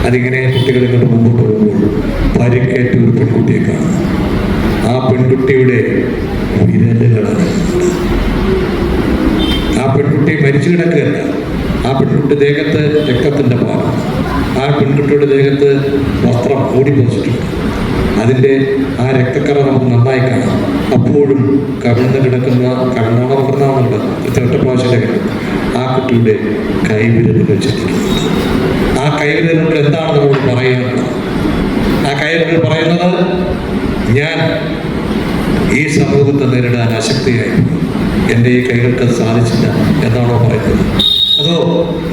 G: അതിങ്ങനെ കുട്ടികൾ ഇങ്ങോട്ട് മുമ്പോട്ട് പോകുമ്പോൾ പരിക്കേറ്റ ഒരു പെൺകുട്ടിയെ കാണും. ആ പെൺകുട്ടിയുടെ വിരലുകളാണ്. ആ പെൺകുട്ടി മരിച്ചു കിടക്കുകയല്ല, ആ പെൺകുട്ടി ദേഹത്ത് രക്തത്തിൻ്റെ പാലാണ്. ആ പെൺകുട്ടിയുടെ ദേഹത്ത് വസ്ത്രം ഓടിപ്പൊതിച്ചിട്ടുണ്ട്. അതിൻ്റെ ആ രക്തക്കറ നമുക്ക് നന്നായി കാണാം. അപ്പോഴും കവിഴ്ന്ന് കിടക്കുന്ന കവിഴ്ന്നാണോ പറഞ്ഞാണുണ്ട് ഒറ്റ പ്രാവശ്യം ആ കുട്ടിയുടെ കൈവിരലുകൾ ചിന്തിക്കുന്നുണ്ട്. ആ കൈവിരലുകൾ എന്താണ് നമ്മളോട് പറയുന്നത്? ആ കൈവിരലുകൾ പറയുന്നത് ഞാൻ ഈ സമൂഹത്തെ നേരിടാൻ അശക്തിയായി, എൻ്റെ ഈ കൈകൾക്ക് സാധിച്ചില്ല എന്നാണോ പറയുന്നത്? അതോ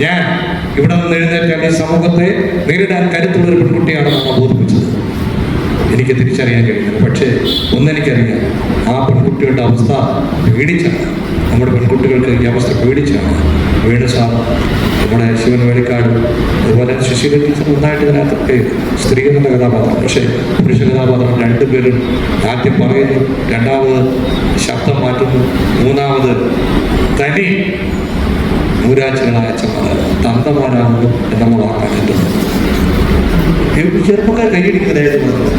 G: ഞാൻ ഇവിടെ നിന്ന് എഴുന്നേറ്റാൽ ഈ സമൂഹത്തെ നേരിടാൻ കരുത്തുള്ളൊരു പെൺകുട്ടിയാണെന്നാണ് ബോധിപ്പിച്ചത്? എനിക്ക് തിരിച്ചറിയാൻ കഴിയുന്നത്. പക്ഷേ ഒന്നെനിക്കറിയാം, ആ പെൺകുട്ടിയുടെ അവസ്ഥ പേടിച്ചാണ്. നമ്മുടെ പെൺകുട്ടികൾക്ക് ഈ അവസ്ഥ പേടിച്ചാണ്. വേണു സാർ, നമ്മുടെ ശിവൻ വേളിക്കാട്, അതുപോലെ സുശീല ടീച്ചർ നന്നായിട്ട് ഇതിനകത്തൊക്കെ സ്ത്രീ എന്നുള്ള കഥാപാത്രം. പക്ഷേ പുരുഷ കഥാപാത്രം രണ്ടുപേരും ആദ്യം പറയുന്നു, രണ്ടാമത് ശബ്ദം മാറ്റുന്നു, മൂന്നാമത് തനി മൂരാച്ചകളായ അച്ഛന്മാർ തന്തമാരാകുന്നു എന്നുള്ള വാക്കാക്കിയിട്ടുണ്ട്. ചെറുപ്പക്കാർ കൈയടിക്കുന്നതായിട്ട് പറഞ്ഞത്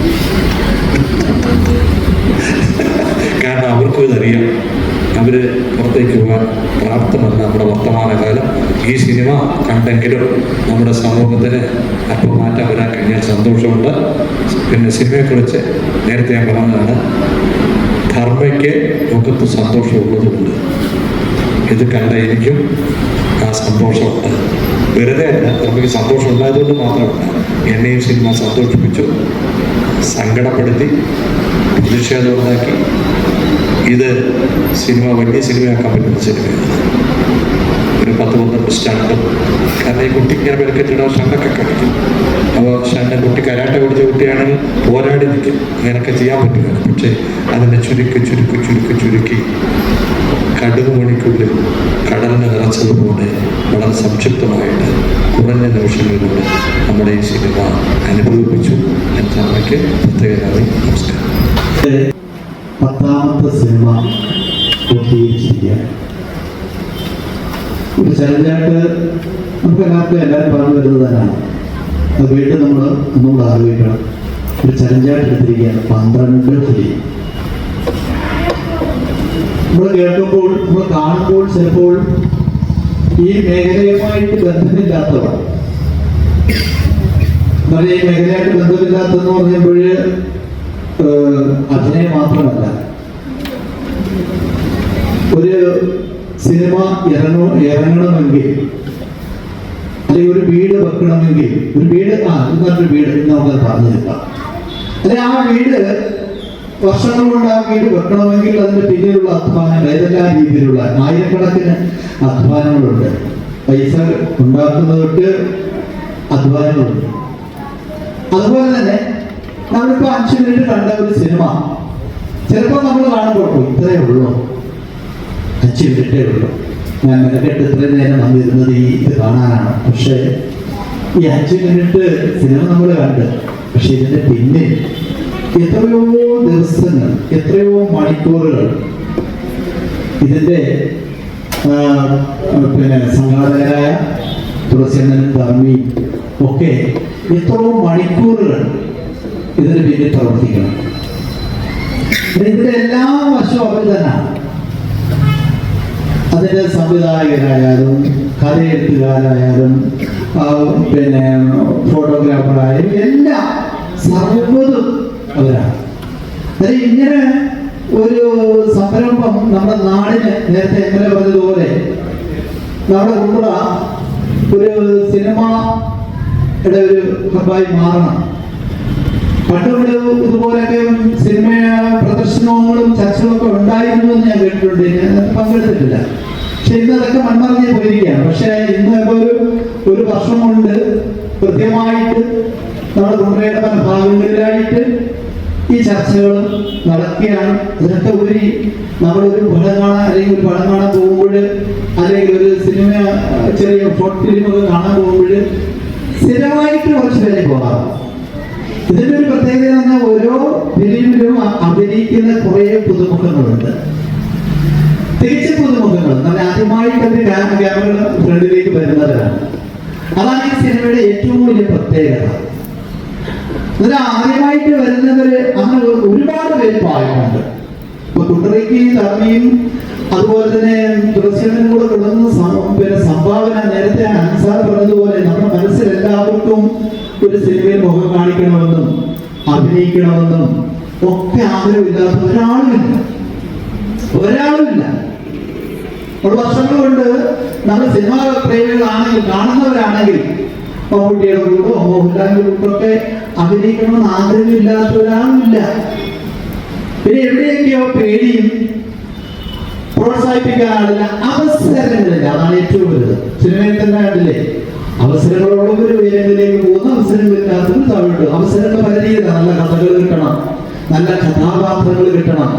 G: കാരണം അവർക്കും ഇതറിയാം. അവർ പുറത്തേക്ക് പോകാൻ പ്രാപ്തമല്ല നമ്മുടെ വർത്തമാനകാലം. ഈ സിനിമ കണ്ടെങ്കിലും നമ്മുടെ സമൂഹത്തിന് അല്പം മാറ്റം വരാൻ കഴിഞ്ഞാൽ സന്തോഷമുണ്ട്. പിന്നെ സിനിമയെക്കുറിച്ച് നേരത്തെ ഞാൻ പറഞ്ഞതാണ്, ധർമ്മയ്ക്ക് മുഖത്ത് സന്തോഷമുള്ളതുകൊണ്ട് ഇത് കണ്ട എനിക്കും ആ സന്തോഷമുണ്ട്. വെറുതെ അല്ല, ധർമ്മയ്ക്ക് സന്തോഷം ഉണ്ടായതുകൊണ്ട് മാത്രമല്ല, എന്നെയും സിനിമ സന്തോഷിപ്പിച്ചു, സങ്കടപ്പെടുത്തി, പ്രതിഷേധം ഉണ്ടാക്കി. ഇത് സിനിമ വലിയ സിനിമയാക്കാൻ പറ്റുന്ന സിനിമയാണ്. ഒരു 10-12 സ്റ്റണ്ടും, കാരണം ഈ കുട്ടി ഇങ്ങനെ പെരുക്കറ്റിട സ്റ്റണ്ടൊക്കെ കളിക്കും. അപ്പോൾ സ്റ്റണ്ട് കുട്ടി കരാട്ട പിടിച്ച കുട്ടിയാണെങ്കിൽ പോരാടി നിൽക്കും, അങ്ങനെയൊക്കെ ചെയ്യാൻ പറ്റുകയാണ്. പക്ഷേ അതിനെ ചുരുക്കി കടുക് മണിക്കുള്ളിൽ കടലിനെ നിറച്ചതുപോലെ വളരെ സംക്ഷിപ്തമായിട്ട് കുറഞ്ഞ നിമിഷങ്ങളിലൂടെ നമ്മുടെ ഈ സിനിമ അനുഭവിപ്പിച്ചു. എൻ്റെ അമ്മയ്ക്ക് പ്രത്യേകമായി നമസ്കാരം.
H: 10ാമത്തെ സിനിമ പൂർത്തീകരിച്ചിരിക്കുക. ഒരു ചലഞ്ചായിട്ട് നമുക്ക് എല്ലാവരും പറഞ്ഞു വരുന്നത് തന്നെയാണ്. അത് വീണ്ടും നമ്മൾ ഒന്നുകൂടെ ആലോചിക്കണം. ഒരു ചലഞ്ചായിട്ട് എടുത്തിരിക്കുകയാണ് 12 ഫിലിം. നമ്മൾ കേൾക്കുമ്പോൾ, നമ്മൾ കാണുമ്പോൾ ചിലപ്പോൾ ഈ മേഖലയുമായിട്ട് ബന്ധമില്ലാത്തവർ, എന്നാൽ ഈ മേഖലയായിട്ട് ബന്ധമില്ലാത്തതെന്ന് പറയുമ്പോൾ അഭിനയം മാത്രമല്ല, ഒരു സിനിമ ഇറങ്ങണമെങ്കിൽ അല്ലെങ്കിൽ ഒരു വീട് വെക്കണമെങ്കിൽ, ഒരു വീട് നല്ലൊരു വീട് നമുക്ക് പറഞ്ഞു തരാം. അല്ലെ ആ വീട് വർഷങ്ങൾ കൊണ്ട് ആ വീട് വെക്കണമെങ്കിൽ അതിന്റെ പിന്നിലുള്ള അധ്വാനങ്ങൾ ഏതെല്ലാം രീതിയിലുള്ള ആയിരക്കണക്കിന് അധ്വാനങ്ങളുണ്ട്. പൈസ ഉണ്ടാക്കുന്നത് തൊട്ട് അധ്വാനങ്ങളുണ്ട്. അതുപോലെ തന്നെ നമ്മളിപ്പോ 5 മിനിറ്റ് കണ്ട ഒരു സിനിമ ചിലപ്പോൾ നമ്മൾ കാണുമ്പോൾ ഇത്രയേ ഉള്ളൂ, 5 മിനിറ്റേ ഉള്ളൂ, ഞാൻ മെനക്കെട്ട് ഇത്രയും നേരം വന്നിരുന്നത് ഇത് കാണാനാണ്. പക്ഷേ ഈ 5 മിനിറ്റ് സിനിമ നമ്മൾ കണ്ട്, പക്ഷെ ഇതിന്റെ പിന്നിൽ എത്രയോ ദിവസങ്ങൾ, എത്രയോ മണിക്കൂറുകൾ ഇതിന്റെ സംഘാടകരായ തുളസിയണ്ണനും ധർമ്മിയും ഒക്കെ എത്രയോ മണിക്കൂറുകൾ ഇതിന് പിന്നിൽ പ്രവർത്തിക്കണം. ഇതിന്റെ എല്ലാ വശവും അവർ തന്നെയാണ്. അതിന്റെ സംവിധായകരായാലും കഥയെഴുത്തുകാരായാലും ഫോട്ടോഗ്രാഫറായാലും എല്ലാം സർവ്വതും അവരാണ്. ഇങ്ങനെ ഒരു സംരംഭം നമ്മുടെ നാടിന് നേരത്തെ എങ്ങനെ പറഞ്ഞതുപോലെ നമ്മുടെ കുമ്പള ഒരു സിനിമയുടെ ഒരു ഹബ്ബായി മാറണം. പണ്ടിവിടെ ഇതുപോലെയൊക്കെ സിനിമ പ്രദർശനങ്ങളും ചർച്ചകളൊക്കെ ഉണ്ടായിരുന്നു എന്ന് ഞാൻ കേട്ടിട്ടുണ്ട്. ഞാൻ പങ്കെടുത്തിട്ടില്ല. പക്ഷെ ഇന്ന് അതൊക്കെ മൺമറഞ്ഞ് പോയിരിക്കുകയാണ്. പക്ഷെ ഇന്ന് ഒരു വർഷം കൊണ്ട് കൃത്യമായിട്ട് നമ്മുടെ കുമ്പളയുടെ പല ഭാഗങ്ങളിലായിട്ട് ഈ ചർച്ചകൾ നടക്കുകയാണ്. അതിനൊക്കെ ഉപരി നമ്മളൊരു പടം കാണാൻ അല്ലെങ്കിൽ ഒരു പടം കാണാൻ പോകുമ്പോൾ അല്ലെങ്കിൽ ഒരു സിനിമ ചെറിയ ഷോർട്ട് ഫിലിമൊക്കെ കാണാൻ പോകുമ്പോൾ സ്ഥിരമായിട്ട് കുറച്ച് പേരെ പോകാം. ഇതിന്റെ ഒരു പ്രത്യേകത എന്ന് പറഞ്ഞാൽ ഓരോ ഫിലിമിലും അഭിനയിക്കുന്ന കുറെ പുതുമുഖങ്ങളുണ്ട്. തികച്ചും പുതുമുഖങ്ങൾ നമ്മൾ ആദ്യമായിട്ട് ക്യാമറയുടെ ഫ്രണ്ടിലേക്ക് വരുന്നവരാണ്. അതാണ് ഈ സിനിമയുടെ ഏറ്റവും വലിയ പ്രത്യേകത. അതിൽ ആദ്യമായിട്ട് വരുന്നവര് അങ്ങനെ ഒരുപാട് പേര് പാടുന്നുണ്ട്. ഇപ്പൊ കുട്ടറയ്ക്ക് ധർമ്മിയും അതുപോലെ തന്നെ തുളസിയണ്ണനും കൂടെ കൊടുക്കുന്ന സംഭാവന നേരത്തെ അൻസാർ പറഞ്ഞതുപോലെ നമ്മുടെ മനസ്സിൽ എല്ലാവർക്കും ഒരു സിനിമയിൽ മുഖം കാണിക്കണമെന്നും അഭിനയിക്കണമെന്നും ഒക്കെ ആഗ്രഹമില്ലാത്ത ഒരാളുമില്ല. ഒരു വർഷങ്ങൾ കൊണ്ട് നമ്മൾ സിനിമാ പ്രേമികളാണെങ്കിൽ കാണുന്നവരാണെങ്കിൽ മമ്മൂട്ടിയുടെ കൂട്ടോ മോഹൻലാലിന്റെ കൂട്ടൊക്കെ അഭിനയിക്കണമെന്ന് ആഗ്രഹമില്ലാത്ത ഒരാളുമില്ല. പിന്നെ എവിടെയൊക്കെയോ പേടിയും പ്രോത്സാഹിപ്പിക്കാനാളില്ല, അവസരങ്ങളില്ല. അതാണ് ഏറ്റവും വലുത്. സിനിമയിൽ തന്നെ കണ്ടില്ലേ, അവസരങ്ങളുള്ളവർ ഉയരങ്ങളിലേക്ക് പോകുന്ന, അവസരങ്ങളില്ലാത്തവർ താഴോട്ട്. അവസരങ്ങൾ പല രീതിയിലാണ്. നല്ല കഥകൾ കിട്ടണം, നല്ല കഥാപാത്രങ്ങൾ കിട്ടണം,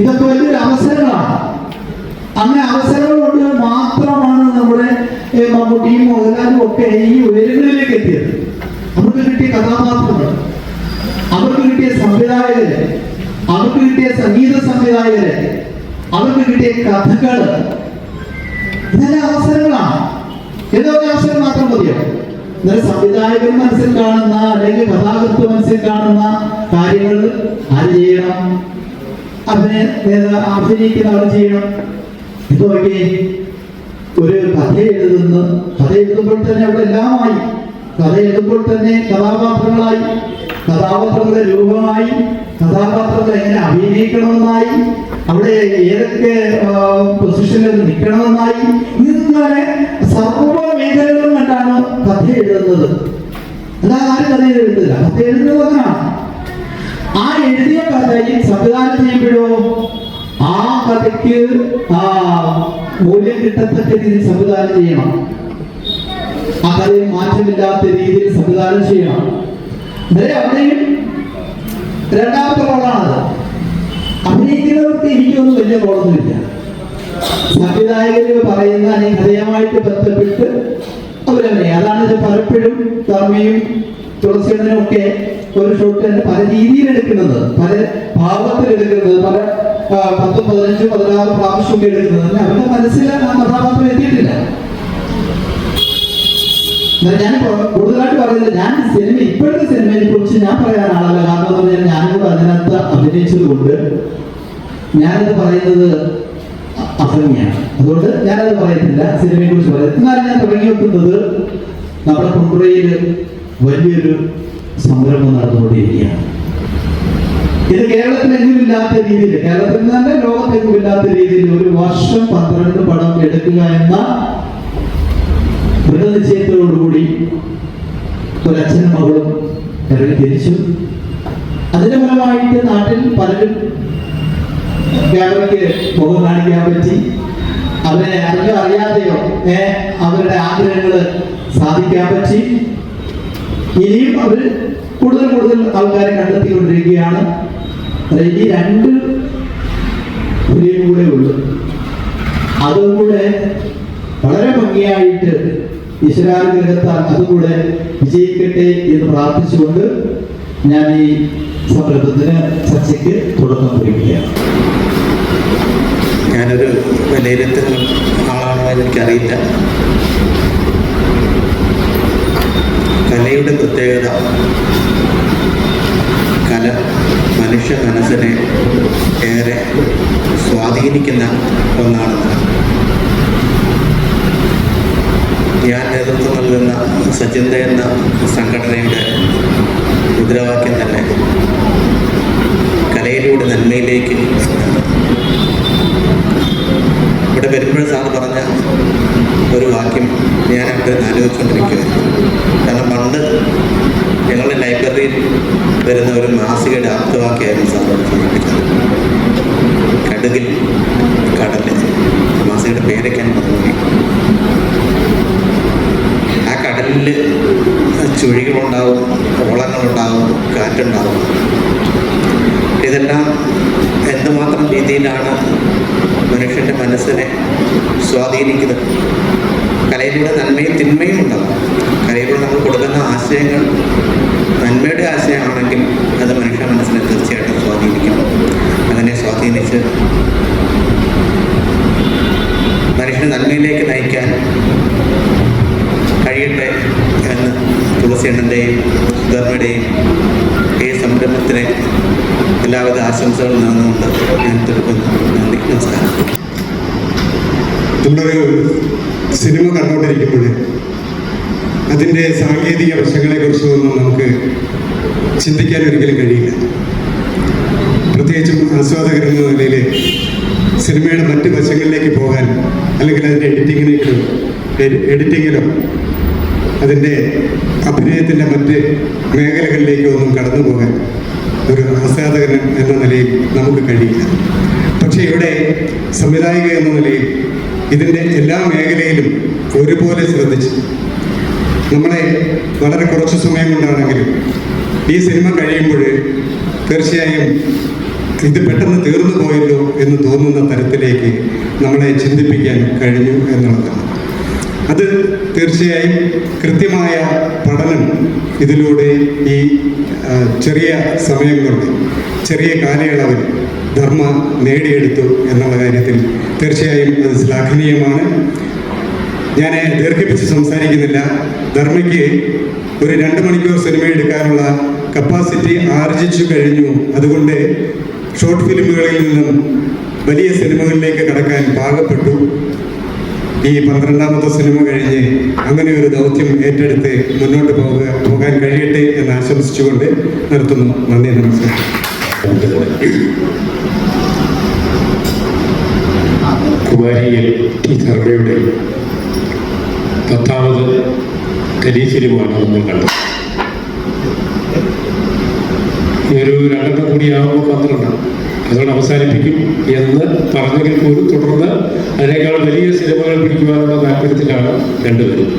H: ഇതൊക്കെ വലിയൊരു അവസരങ്ങളാണ്. അങ്ങനെ അവസരങ്ങൾ കൊണ്ട് മാത്രമാണ് നമ്മുടെ മമ്മൂട്ടിയും മോഹൻലാലും ഒക്കെ ഈ ഉയരങ്ങളിലേക്ക് എത്തിയത്. അവർക്ക് കിട്ടിയ കഥാപാത്രങ്ങൾ, അവർക്ക് കിട്ടിയ സംവിധായകര്, അവർക്ക് കിട്ടിയ സംഗീത സംവിധായകര്, അവർക്ക് കിട്ടിയ കഥകൾ, ഇതെല്ലാം അവസരങ്ങളാണ്. ഏതോ അവസരം മാത്രം മതിയോ? ഇന്നലെ സംവിധായകൻ മനസ്സിൽ കാണുന്ന അല്ലെങ്കിൽ കഥാകൃത്ത് മനസ്സിൽ കാണുന്ന കാര്യങ്ങൾ ആര് ചെയ്യണം? അഭിനയിക്കുന്ന ആൾ ചെയ്യണം. ഇതൊക്കെ ഒരു കഥ എഴുതുമ്പോൾ തന്നെ അവിടെ എല്ലാമായി. കഥ എഴുതുമ്പോൾ തന്നെ കഥാപാത്രങ്ങളായി, കഥാപാത്രങ്ങളുടെ രൂപമായി, കഥാപാത്രങ്ങൾ എങ്ങനെ അഭിനയിക്കണമെന്നായി, അവിടെ ഏതൊക്കെ പൊസിഷനിൽ നിൽക്കണമെന്നായി, ഇങ്ങനെ സർവ മേഖലകളും കണ്ടാണ് കഥ എഴുതുന്നത്. അല്ലാതെ ആരും കഥ എഴുതുന്നില്ല. കഥ എഴുതുന്നത് അങ്ങനെയാണ്. ആ എഴുതിയ കഥയിൽ സംവിധാനം ചെയ്യുമ്പോഴോ ആ കഥയ്ക്ക് മൂല്യം കിട്ടത്തക്ക രീതിയിൽ സംവിധാനം ചെയ്യണം. ആ കഥയിൽ മാറ്റമില്ലാത്ത രീതിയിൽ സംവിധാനം ചെയ്യണം. അവിടെയും രണ്ടാമത്തെ റോളാണത്. അഭിനയിക്കുന്നവർക്ക് എനിക്കൊന്നും വലിയ റോളൊന്നുമില്ല. സംവിധായകര് പറയുന്ന അല്ലെങ്കിൽ കഥയുമായിട്ട് ബന്ധപ്പെട്ട് അവരവനെ, അതാണ് പലപ്പോഴും ധർമ്മിയും തുളസിയണ്ണനും ഒക്കെ ഒരു ഷോട്ട് തന്നെ പല രീതിയിൽ എടുക്കുന്നത്, പല ഭാവത്തിൽ എടുക്കുന്നത്, പല 10, 15, 16 പ്രാവശ്യമൊക്കെ എടുക്കുന്നത്. അവരുടെ മനസ്സിൽ ആ കഥാപാത്രം എത്തിയിട്ടില്ല. ഞാൻ കൂടുതലായിട്ട് പറയുന്നത്, ഞാൻ ഇപ്പോഴത്തെ സിനിമയെ കുറിച്ച് ഞാൻ പറയാൻ ആളല്ല. കാരണം എന്ന് പറഞ്ഞാൽ ഞാനും കൂടെ അതിനകത്ത് അഭിനയിച്ചത് കൊണ്ട് ഞാനത് പറയുന്നത് അസംഖ്യാണ്. അതുകൊണ്ട് ഞാനത് പറയത്തില്ല, സിനിമയെ കുറിച്ച് പറയാം. എന്നാലും ഞാൻ തുടങ്ങി വെക്കുന്നത് നമ്മുടെ കുമ്പളയിൽ വലിയൊരു സംരംഭം നടന്നുകൊണ്ടിരിക്കുകയാണ്. ഇത് കേരളത്തിലെങ്കിലും ഇല്ലാത്ത രീതിയിൽ, കേരളത്തിൽ തന്നെ ലോകത്തെങ്ങും ഇല്ലാത്ത രീതിയിൽ ഒരു വർഷം 12 പടം എടുക്കുക എന്ന ദൃഢനിശ്ചയത്തോടുകൂടി ഒരച്ഛനും മകളും ഇറങ്ങി തിരിച്ചു. അതിന്റെ ഫലമായിട്ട് നാട്ടിൽ പലരും ക്യാമറയ്ക്ക് മുഖം കാണിക്കാൻ പറ്റി. അവരെ അറിഞ്ഞോ അറിയാതെയോ അവരുടെ ആഗ്രഹങ്ങൾ സാധിക്കാൻ പറ്റി. ഇനിയും അവർ കൂടുതൽ കൂടുതൽ ആൾക്കാരെ കണ്ടെത്തിക്കൊണ്ടിരിക്കുകയാണ്. ഇനി 2 ഫിലിം കൂടെ ഉള്ളു. അതും കൂടെ വളരെ ഭംഗിയായിട്ട് ഈശ്വരാനുഗ്രഹത്താൽ അതും കൂടെ വിജയിക്കട്ടെ എന്ന് പ്രാർത്ഥിച്ചുകൊണ്ട് ഞാൻ ഈ സംരംഭത്തിന് ചർച്ചയ്ക്ക് തുടക്കം കുറിക്കുകയാണ്.
I: ഞാനൊരു വിലയിരുത്തുന്ന ആളാണോ എനിക്കറിയില്ല. കലയുടെ പ്രത്യേകത, കല മനുഷ്യ മനസ്സിനെ ഏറെ സ്വാധീനിക്കുന്ന ഒന്നാണെന്ന് ഞാൻ നേതൃത്വം നൽകുന്ന സചിന്ത എന്ന സംഘടനയുടെ മുദ്രാവാക്യം തന്നെ കലയിലൂടെ നന്മയിലേക്ക്. ഇവിടെ വരുമ്പോൾ സാറ് പറഞ്ഞ ഒരു വാക്യം ഞാൻ അവിടെ ആലോചിച്ചുകൊണ്ടിരിക്കുകയായിരുന്നു. കാരണം പണ്ട് ഞങ്ങളുടെ ലൈബ്രറിയിൽ വരുന്ന ഒരു മാസികയുടെ ആപ്തവാക്യമായിരുന്നു സാറോട് സമർപ്പിച്ചത്. കടുകിൽ കടല്. മാസികയുടെ പേരൊക്കെ ഞാൻ പറഞ്ഞു. ആ കടലിൽ ചുഴികളുണ്ടാവും, ഓളങ്ങളുണ്ടാവും, കാറ്റുണ്ടാവും. ഇതെല്ലാം എന്തുമാത്രം രീതിയിലാണ് മനുഷ്യൻ്റെ മനസ്സിനെ സ്വാധീനിക്കുന്നത്. കലയിലൂടെ നന്മയും തിന്മയും ഉണ്ടാകും. കലയിലൂടെ നമ്മൾ കൊടുക്കുന്ന ആശയങ്ങൾ നന്മയുടെ ആശയമാണെങ്കിൽ അത് മനുഷ്യ മനസ്സിനെ തീർച്ചയായിട്ടും സ്വാധീനിക്കും. അങ്ങനെ സ്വാധീനിച്ച് മനുഷ്യനെ നന്മയിലേക്ക് നയിക്കാൻ കഴിയട്ടെ എന്ന് തുളസിയണ്ണൻ്റെയും സുധർമ്മയുടെയും ഈ സംരംഭത്തിന് എല്ലാവിധ ആശംസകളും നേർന്നുകൊണ്ട് ഞാൻ തീർക്കുന്നു. നന്ദി, നമസ്കാരം.
J: നമ്മളൊരു സിനിമ കണ്ടുകൊണ്ടിരിക്കുമ്പോൾ അതിൻ്റെ സാങ്കേതിക വശങ്ങളെക്കുറിച്ചൊന്നും നമുക്ക് ചിന്തിക്കാൻ ഒരിക്കലും കഴിയില്ല. പ്രത്യേകിച്ചും ആസ്വാദകരെന്ന നിലയിൽ സിനിമയുടെ മറ്റ് വശങ്ങളിലേക്ക് പോകാൻ, അല്ലെങ്കിൽ അതിൻ്റെ എഡിറ്റിങ്ങിലോ അതിൻ്റെ അഭിനയത്തിൻ്റെ മറ്റ് മേഖലകളിലേക്കോ ഒന്നും കടന്നു പോകാൻ ഒരു ആസ്വാദകൻ എന്ന നിലയിൽ നമുക്ക് കഴിയില്ല. പക്ഷേ ഇവിടെ സംവിധായിക എന്ന നിലയിൽ ഇതിൻ്റെ എല്ലാ മേഖലയിലും ഒരുപോലെ ശ്രദ്ധിച്ച് നമ്മളെ വളരെ കുറച്ച് സമയം കൊണ്ടാണെങ്കിലും ഈ സിനിമ കഴിയുമ്പോൾ തീർച്ചയായും ഇത് പെട്ടെന്ന് തീർന്നു പോയല്ലോ എന്ന് തോന്നുന്ന തരത്തിലേക്ക് നമ്മളെ ചിന്തിപ്പിക്കാൻ കഴിഞ്ഞു എന്നുള്ളതാണ്. അത് തീർച്ചയായും കൃത്യമായ പഠനം ഇതിലൂടെ ഈ ചെറിയ സമയം കൊണ്ട്, ചെറിയ കാലയളവിൽ ധർമ്മ നേടിയെടുത്തു എന്നുള്ള കാര്യത്തിൽ തീർച്ചയായും അത് ശ്ലാഘനീയമാണ്. ഞാൻ ദീർഘിപ്പിച്ച് സംസാരിക്കുന്നില്ല. ധർമ്മയ്ക്ക് ഒരു 2 മണിക്കൂർ സിനിമ എടുക്കാനുള്ള കപ്പാസിറ്റി ആർജിച്ചു കഴിഞ്ഞു. അതുകൊണ്ട് ഷോർട്ട് ഫിലിമുകളിൽ നിന്നും വലിയ സിനിമകളിലേക്ക് കടക്കാൻ പാകപ്പെട്ടു. ഈ 12ാമത്തെ സിനിമ കഴിഞ്ഞ് അങ്ങനെ ഒരു ദൗത്യം ഏറ്റെടുത്ത് മുന്നോട്ട് പോകാൻ കഴിയട്ടെ എന്ന് ആശംസിച്ചുകൊണ്ട് നിർത്തുന്നു. നന്ദി, നമസ്കാരം.
G: കുമാരിയിൽ ടി ധർമ്മയുടെ 10ാമത് ടെലിഫിലിമാണ് നമ്മൾ കണ്ടത്. ഒരു 2 കൂടിയാകുമ്പോൾ 12 അതോടെ അവസാനിപ്പിക്കും എന്ന് പറഞ്ഞെങ്കിൽ പോലും തുടർന്ന് അതിനേക്കാൾ വലിയ സിനിമകൾ പിടിക്കുവാനുള്ള താല്പര്യത്തിലാണ് രണ്ടുപേരും.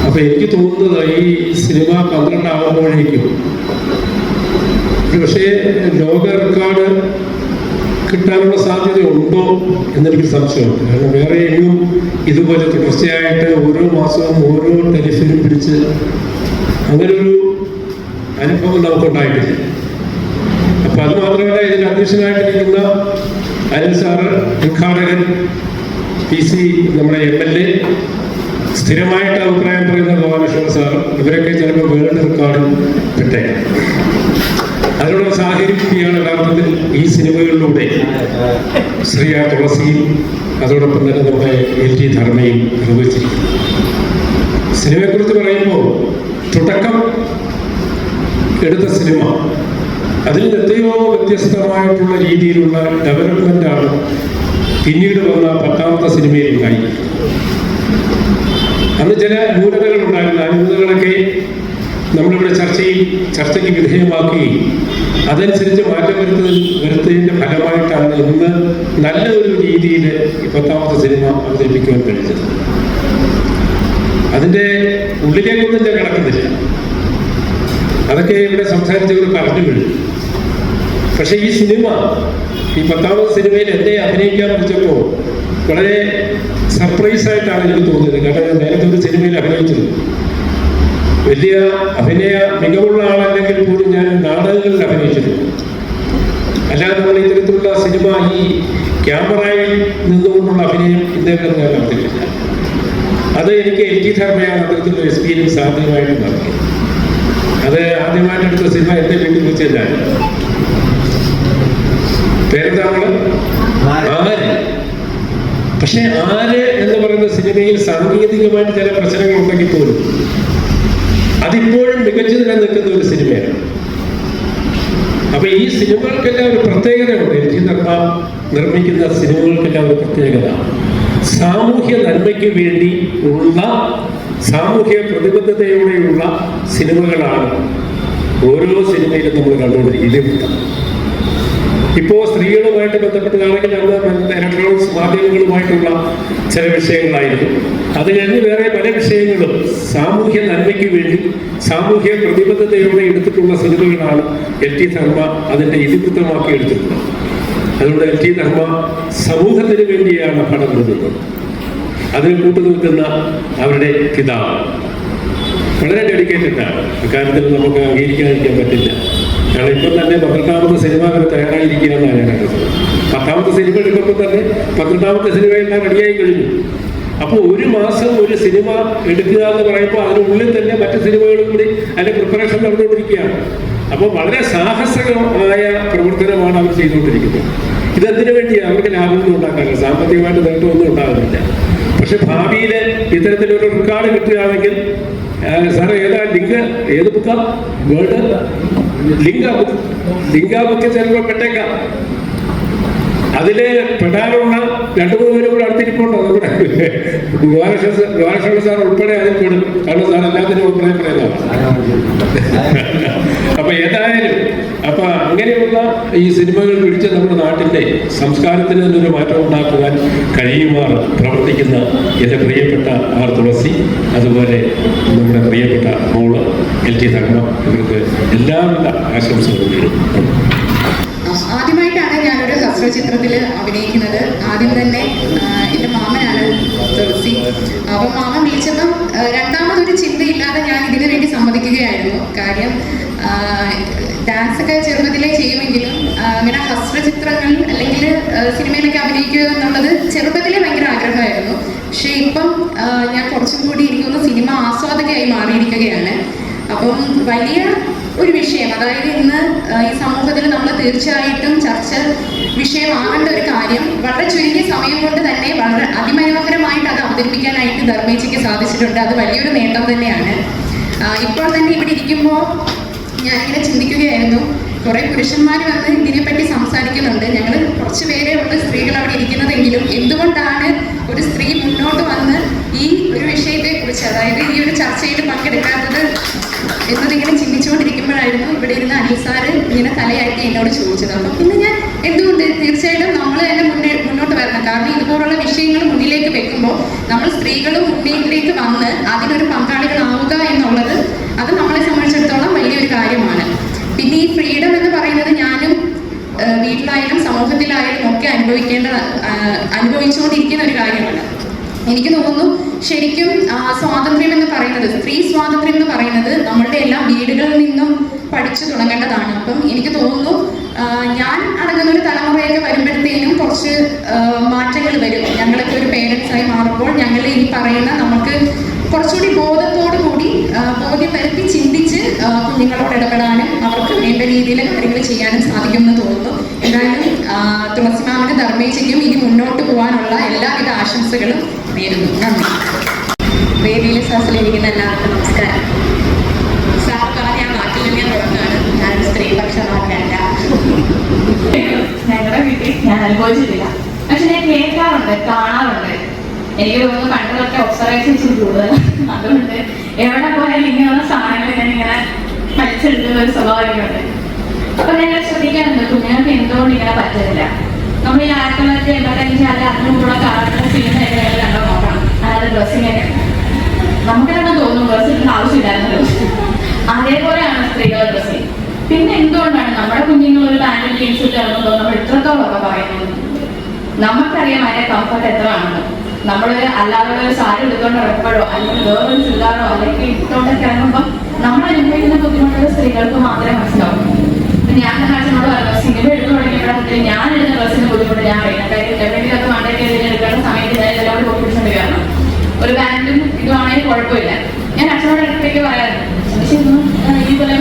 G: അപ്പം എനിക്ക് തോന്നുന്നത് ഈ സിനിമ 12 ആകുമ്പോഴേക്കും പക്ഷേ ലോക റെക്കോർഡ് കിട്ടാനുള്ള സാധ്യത ഉണ്ടോ എന്നെനിക്ക് സംശയമുണ്ട്. കാരണം വേറെ എങ്ങും ഇതുപോലെ തുടർച്ചയായിട്ട് ഓരോ മാസവും ഓരോ ടെലിഫിലിം പിടിച്ച് അങ്ങനൊരു അനുഭവം നമുക്കുണ്ടായിട്ടില്ല. അപ്പം അത് മാത്രമല്ല, ഇതിൽ അധ്യക്ഷനായിട്ടിരിക്കുന്ന അനിൽ സാറ്, ഉദ്ഘാടകൻ PC നമ്മുടെ MLA, സ്ഥിരമായിട്ട് അഭിപ്രായം പറയുന്ന ഗോപാലകൃഷ്ണൻ സാർ, ഇവരൊക്കെ ചിലപ്പോൾ വേൾഡ് റെക്കോർഡിൽ പെട്ടേക്കാം. അതിനുള്ള സാഹചര്യം കൂടിയാണ് യഥാർത്ഥത്തിൽ ഈ സിനിമകളിലൂടെ ശ്രീ തുളസിയും അതോടൊപ്പം തന്നെ നമ്മുടെ LT ധർമ്മയും നിർവഹിച്ചിരിക്കുന്നത്. സിനിമയെക്കുറിച്ച് പറയുമ്പോൾ തുടക്കം എടുത്ത സിനിമ അതിൽ എത്രയോ വ്യത്യസ്തമായിട്ടുള്ള രീതിയിലുള്ള ഡെവലപ്മെൻ്റാണ് പിന്നീട് വന്ന 10ാമത്തെ സിനിമയിൽ ഉണ്ടായി. അന്ന് ചില ന്യൂനതകളുണ്ടായിരുന്നു. ആ ന്യൂനതകളൊക്കെ
F: നമ്മളിവിടെ ചർച്ചയ്ക്ക് വിധേയമാക്കുകയും അതനുസരിച്ച് മാറ്റം വരുത്തതിൻ്റെ ഫലമായിട്ടാണ് ഇന്ന് നല്ല ഒരു രീതിയിൽ 10ാമത്തെ സിനിമ അവതരിപ്പിക്കുവാൻ കഴിഞ്ഞത്. അതിൻ്റെ ഉള്ളിലേക്കൊന്നും ഞാൻ കിടക്കുന്നില്ല, അതൊക്കെ ഇവിടെ സംസാരിച്ചവർ പറഞ്ഞു കഴിഞ്ഞു. പക്ഷേ ഈ സിനിമ, ഈ 10ാമത്തെ സിനിമയിൽ എന്നെ അഭിനയിക്കാൻ വെച്ചപ്പോൾ വളരെ സർപ്രൈസായിട്ടാണ് എനിക്ക് തോന്നിയത്. കാരണം ഞാൻ നേരത്തെ ഒരു സിനിമയിൽ അഭിനയിച്ചത്, വലിയ അഭിനയ മികവുള്ള ആളല്ലെങ്കിൽ പോലും ഞാൻ നാടകങ്ങളിൽ അഭിനയിച്ചിട്ടുണ്ട്. അല്ലാതെ നമ്മൾ ഇത്തരത്തിലുള്ള സിനിമ ഈ ക്യാമറയിൽ നിന്നുകൊണ്ടുള്ള അഭിനയം ഇന്നേവരെ ഞാൻ നടത്തിയിട്ടില്ല. അത് എനിക്ക് LT ധർമ്മയാണ് അത്തരത്തിലുള്ള എക്സ്പീരിയൻസ് ആദ്യമായിട്ട് നടത്തിയത്. അത് ആദ്യമായിട്ടെടുത്ത സിനിമ എൻ്റെ വീട്ടിൽ വെച്ചതാണ്. പേരെന്താണ്? ആര്. പക്ഷെ ആര് എന്ന് പറയുന്ന സിനിമയിൽ സാങ്കേതികമായിട്ട് ചില പ്രശ്നങ്ങൾ ഉണ്ടെങ്കിൽ പോലും അതിപ്പോഴും മികച്ചു നിലനിൽക്കുന്ന ഒരു സിനിമയാണ്. അപ്പൊ ഈ സിനിമകൾക്കെല്ലാം ഒരു പ്രത്യേകതയുണ്ട്. LT ധർമ്മ നിർമ്മിക്കുന്ന സിനിമകൾക്കെല്ലാം ഒരു പ്രത്യേകത, സാമൂഹ്യ നന്മയ്ക്ക് വേണ്ടി ഉള്ള, സാമൂഹ്യ പ്രതിബദ്ധതയോടെയുള്ള സിനിമകളാണ് ഓരോ സിനിമയിലും നമ്മൾ കണ്ടുകൊണ്ടിരിക്കുന്നത്. ഇപ്പോൾ സ്ത്രീകളുമായിട്ട് ബന്ധപ്പെട്ടതാണെങ്കിൽ അന്ന് ഇലക്ട്രോണിക്സ് മാധ്യമങ്ങളുമായിട്ടുള്ള ചില വിഷയങ്ങളായിരുന്നു. അത് കഴിഞ്ഞ് വേറെ പല വിഷയങ്ങളും സാമൂഹ്യ നന്മയ്ക്ക് വേണ്ടി, സാമൂഹ്യ പ്രതിബദ്ധതയോടെ എടുത്തിട്ടുള്ള സിനിമകളാണ് LT ധർമ്മ അതിൻ്റെ ഇതിവൃത്തമാക്കി എടുത്തിട്ടുള്ളത്. അതുകൊണ്ട് LT ധർമ്മ സമൂഹത്തിന് വേണ്ടിയാണ് പണം കൊടുക്കുന്നത്. അതിന് കൂട്ടുനിൽക്കുന്ന അവരുടെ പിതാവ് വളരെ ഡെഡിക്കേറ്റഡ് ആണ്. അക്കാര്യത്തിൽ നമുക്ക് അംഗീകരിക്കാതിരിക്കാൻ പറ്റില്ല. കാരണം ഇപ്പം തന്നെ 12ാമത്തെ സിനിമ അവർ തയ്യാറായിരിക്കുകയെന്നാണ് ഞാൻ കണ്ടത്. 10ാമത്തെ സിനിമ എടുക്കുമ്പോൾ തന്നെ 12ാമത്തെ സിനിമയെല്ലാം റെഡിയായി കഴിഞ്ഞു. അപ്പോൾ ഒരു മാസം ഒരു സിനിമ എടുക്കുക എന്ന് പറയുമ്പോൾ അതിനുള്ളിൽ തന്നെ മറ്റു സിനിമകളും കൂടി അതിൻ്റെ പ്രിപ്പറേഷൻ നടന്നുകൊണ്ടിരിക്കുകയാണ്. അപ്പോൾ വളരെ സാഹസികമായ പ്രവർത്തനമാണ് അവർ ചെയ്തുകൊണ്ടിരിക്കുന്നത്. ഇതെന്തിനു വേണ്ടിയാണ്? അവർക്ക് ലാഭമൊന്നും ഉണ്ടാക്കാറില്ല, സാമ്പത്തികമായിട്ട് നേട്ടമൊന്നും ഉണ്ടാകുന്നില്ല. പക്ഷെ ഭാവിയിൽ ഇത്തരത്തിലൊരു റെക്കോർഡ് കിട്ടുകയാണെങ്കിൽ, സാറ് ഏതാ ലിങ്ക്, ഏത് ബുക്കാ? വേർഡ് ലിങ്ക ബുക്ക് ചിലപ്പോൾ പെട്ടേക്കാം. അതില് പെടാനുള്ള 2-3 പേരും കൂടെ അടുത്തിരിപ്പുണ്ടോ? നമ്മുടെ ഗോപാലകൃഷ്ണ സാർ ഉൾപ്പെടെ അതിൽ പെടും. കാരണം സാർ എല്ലാത്തിനും അഭിപ്രായം പറയുന്നതാണ്. അപ്പൊ ഏതായാലും അങ്ങനെയുള്ള ഈ സിനിമകൾ പിടിച്ച് നമ്മുടെ നാട്ടിന്റെ സംസ്കാരത്തിന് ഒരു മാറ്റം ഉണ്ടാക്കുവാൻ കഴിയുമാർ പ്രവർത്തിക്കുന്ന എൻ്റെ പ്രിയപ്പെട്ട ആർ തുളസി, അതുപോലെ നമ്മുടെ പ്രിയപ്പെട്ട മോള് LT ധർമ്മ, ഇവർക്ക് എല്ലാവിധ ആശംസകളും നേരുന്നു.
K: ആദ്യമായിട്ടാണ് ഞാനൊരു ഹസ്രചിത്രത്തിൽ അഭിനയിക്കുന്നത്. ആദ്യം തന്നെ എൻ്റെ മാമനാണ് തുളസി. അപ്പം മാമൻ വിളിച്ചപ്പം രണ്ടാമതൊരു ചിന്തയില്ലാതെ ഞാൻ ഇതിനു വേണ്ടി സമ്മതിക്കുകയായിരുന്നു. കാര്യം ഡാൻസ് ഒക്കെ ചെറുപ്പത്തിലേ ചെയ്യുമെങ്കിലും അങ്ങനെ ഹസ്രചിത്രങ്ങൾ അല്ലെങ്കിൽ സിനിമയിലൊക്കെ അഭിനയിക്കുക എന്നുള്ളത് ചെറുപ്പത്തിലേ ഭയങ്കര ആഗ്രഹമായിരുന്നു. പക്ഷെ ഇപ്പം ഞാൻ കുറച്ചും കൂടി എനിക്കൊന്ന് സിനിമ ആസ്വാദകയായി മാറിയിരിക്കുകയാണ്. അപ്പം വലിയ ഒരു വിഷയം, അതായത് ഇന്ന് ഈ സമൂഹത്തിൽ നമ്മൾ തീർച്ചയായിട്ടും ചർച്ച വിഷയമാകേണ്ട ഒരു കാര്യം വളരെ ചുരുങ്ങിയ സമയം കൊണ്ട് തന്നെ വളരെ അതിമനോഹരമായിട്ട് അത് അവതരിപ്പിക്കാനായിട്ട് ധർമ്മേച്ചിക്ക് സാധിച്ചിട്ടുണ്ട്. അത് വലിയൊരു നേട്ടം തന്നെയാണ്. ഇപ്പോൾ തന്നെ ഇവിടെ ഇരിക്കുമ്പോൾ ഞാനിങ്ങനെ ചിന്തിക്കുകയായിരുന്നു, കുറേ പുരുഷന്മാർ വന്ന് ഇതിനെപ്പറ്റി സംസാരിക്കുന്നുണ്ട്. ഞങ്ങൾ കുറച്ച് പേരെ ഉള്ള സ്ത്രീകൾ അവിടെ ഇരിക്കുന്നതെങ്കിലും എന്തുകൊണ്ടാണ് ഒരു സ്ത്രീ മുന്നോട്ട് വന്ന് ഈ ഒരു വിഷയത്തെക്കുറിച്ച്, അതായത് ഈ ഒരു ചർച്ചയിൽ പങ്കെടുക്കാത്തത് എന്നതിങ്ങനെ ചിന്തിച്ചുകൊണ്ടിരിക്കുമ്പോഴായിരുന്നു ഇവിടെ ഇരുന്ന് അനിൽ സാറ് ഇങ്ങനെ തലയായിട്ട് എന്നോട് ചോദിച്ചത്. അപ്പം പിന്നെ ഞാൻ എന്തുകൊണ്ട് തീർച്ചയായിട്ടും നമ്മൾ തന്നെ മുന്നോട്ട് വരണം. കാരണം ഇതുപോലുള്ള വിഷയങ്ങൾ മുന്നിലേക്ക് വെക്കുമ്പോൾ നമ്മൾ സ്ത്രീകളും മുന്നിലേക്ക് വന്ന് അതിനൊരു പങ്കാളികളാവുക എന്നുള്ളത് അത് നമ്മളെ സംബന്ധിച്ചിടത്തോളം വലിയൊരു കാര്യമാണ്. പിന്നെ ഈ ഫ്രീഡം എന്ന് പറയുന്നത് ഞാനും വീട്ടിലായാലും സമൂഹത്തിലായാലും ഒക്കെ അനുഭവിച്ചുകൊണ്ടിരിക്കുന്ന ഒരു കാര്യമാണ്. എനിക്ക് തോന്നുന്നു ശരിക്കും സ്വാതന്ത്ര്യം എന്ന് പറയുന്നത്, സ്ത്രീ സ്വാതന്ത്ര്യം എന്ന് പറയുന്നത് നമ്മളുടെ എല്ലാ വീടുകളിൽ നിന്നും പഠിച്ചു തുടങ്ങേണ്ടതാണ്. അപ്പം എനിക്ക് തോന്നുന്നു ഞാൻ അടങ്ങുന്ന ഒരു തലമുറയൊക്കെ വരുമ്പോഴത്തേനും കുറച്ച് മാറ്റങ്ങൾ വരും. ഞങ്ങളൊക്കെ ഒരു പേരൻസായി മാറുമ്പോൾ ഞങ്ങൾ ഈ പറയുന്ന നമുക്ക് കുറച്ചുകൂടി ബോധത്തോടു കൂടി ബോധ്യം വരുത്തി ചിന്തിച്ച് കുഞ്ഞുങ്ങളോട് ഇടപെടാനും അവർക്ക് വേണ്ട രീതിയിൽ കാര്യങ്ങൾ ചെയ്യാനും സാധിക്കുമെന്ന് തോന്നുന്നു. എന്തായാലും തുളസി മാമിന് ധർമ്മേച്ചിക്കും ഇനി മുന്നോട്ട് പോകാനുള്ള എല്ലാവിധ ആശംസകളും നേരുന്നു. നന്ദി. വേദിയിൽ സദസ്സിലിരിക്കുന്ന എല്ലാവർക്കും നമസ്കാരം. സാർ പറഞ്ഞ ആ വാക്കിൽ ഞാൻ തുടങ്ങുകയാണ്. ഞാനൊരു സ്ത്രീപക്ഷമാക്കല്ല.
L: ഞങ്ങളുടെ വീട്ടിൽ ഞാൻ അനുഭവിച്ചിട്ടില്ല, പക്ഷെ ഞാൻ കേൾക്കാറുണ്ട്, കാണാറുണ്ട്.
K: എനിക്ക് തോന്നുന്നു പണ്ടതൊക്കെ ഒബ്സർവേഷൻ കൂടുതലാണ്. അതുകൊണ്ട് എവിടെ പോയാലും ഇങ്ങനെയുള്ള സാധനങ്ങൾ ഞാൻ ഇങ്ങനെ പഠിച്ചെടുക്കുന്ന ഒരു സ്വഭാവമുണ്ട്. അപ്പൊ ഞാൻ ശ്രദ്ധിക്കാറുണ്ട് കുഞ്ഞുങ്ങൾക്ക് എന്തുകൊണ്ട് ഇങ്ങനെ പറ്റുന്നില്ല. നമ്മൾ ഈ 1985 അതിനു മുമ്പുള്ള കാലഘട്ട സിനിമയൊക്കെ കണ്ടോ നോക്കണം. അതായത് ഡ്രസ്സിങ്ങൊക്കെ നമുക്ക് തന്നെ തോന്നും ഡ്രസ്സ് ഇടുന്ന ആവശ്യമില്ലായിരുന്നല്ലോ. അതേപോലെയാണ് സ്ത്രീകളുടെ ഡ്രസ്സിങ്. പിന്നെ എന്തുകൊണ്ടാണ് നമ്മുടെ കുഞ്ഞുങ്ങൾ ഒരു പാന്റും ജീൻസും ഇറങ്ങുമ്പോൾ നമ്മൾ ഇത്രത്തോളമൊക്കെ പറയുന്നത്? നമുക്കറിയാം അതിന്റെ കംഫർട്ട് എത്ര ആണെന്ന്. നമ്മളൊരു അല്ലാതെ ഒരു സാരി എടുത്തോണ്ട് ഇറങ്ങുമ്പോഴോ അല്ലെങ്കിൽ വേറൊരു ചുരിദാറോ അല്ലെങ്കിൽ ഇട്ടുകൊണ്ടൊക്കെ ഇറങ്ങുമ്പോൾ നമ്മൾ അനുഭവിക്കുന്ന ബുദ്ധിമുട്ടുള്ള സ്ത്രീകൾക്ക് മാത്രമേ മനസ്സിലാവും. ഞാൻ തന്നെ അച്ഛനോട് പറഞ്ഞു, സിനിമ എടുത്തു തുടങ്ങിയപ്പോഴത്തെ ഞാൻ എടുത്ത ഡ്രസ്സിന് ബുദ്ധിമുട്ട് ഞാൻ അറിയാം. കാര്യം എവിടെയെങ്കിലൊക്കെ മണ്ടയ്ക്ക് എടുക്കേണ്ട സമയത്ത് ഞാൻ എല്ലാവരും പൊട്ടിപ്പിടിച്ചോണ്ട് കാരണം ഒരു പാന്റും ഇതുവാണെങ്കിൽ കുഴപ്പമില്ല. ഞാൻ അച്ഛനോട് ഇടയ്ക്ക് പറയാറുണ്ട്, പക്ഷെ ഇന്നും ഈ കൊല്ലം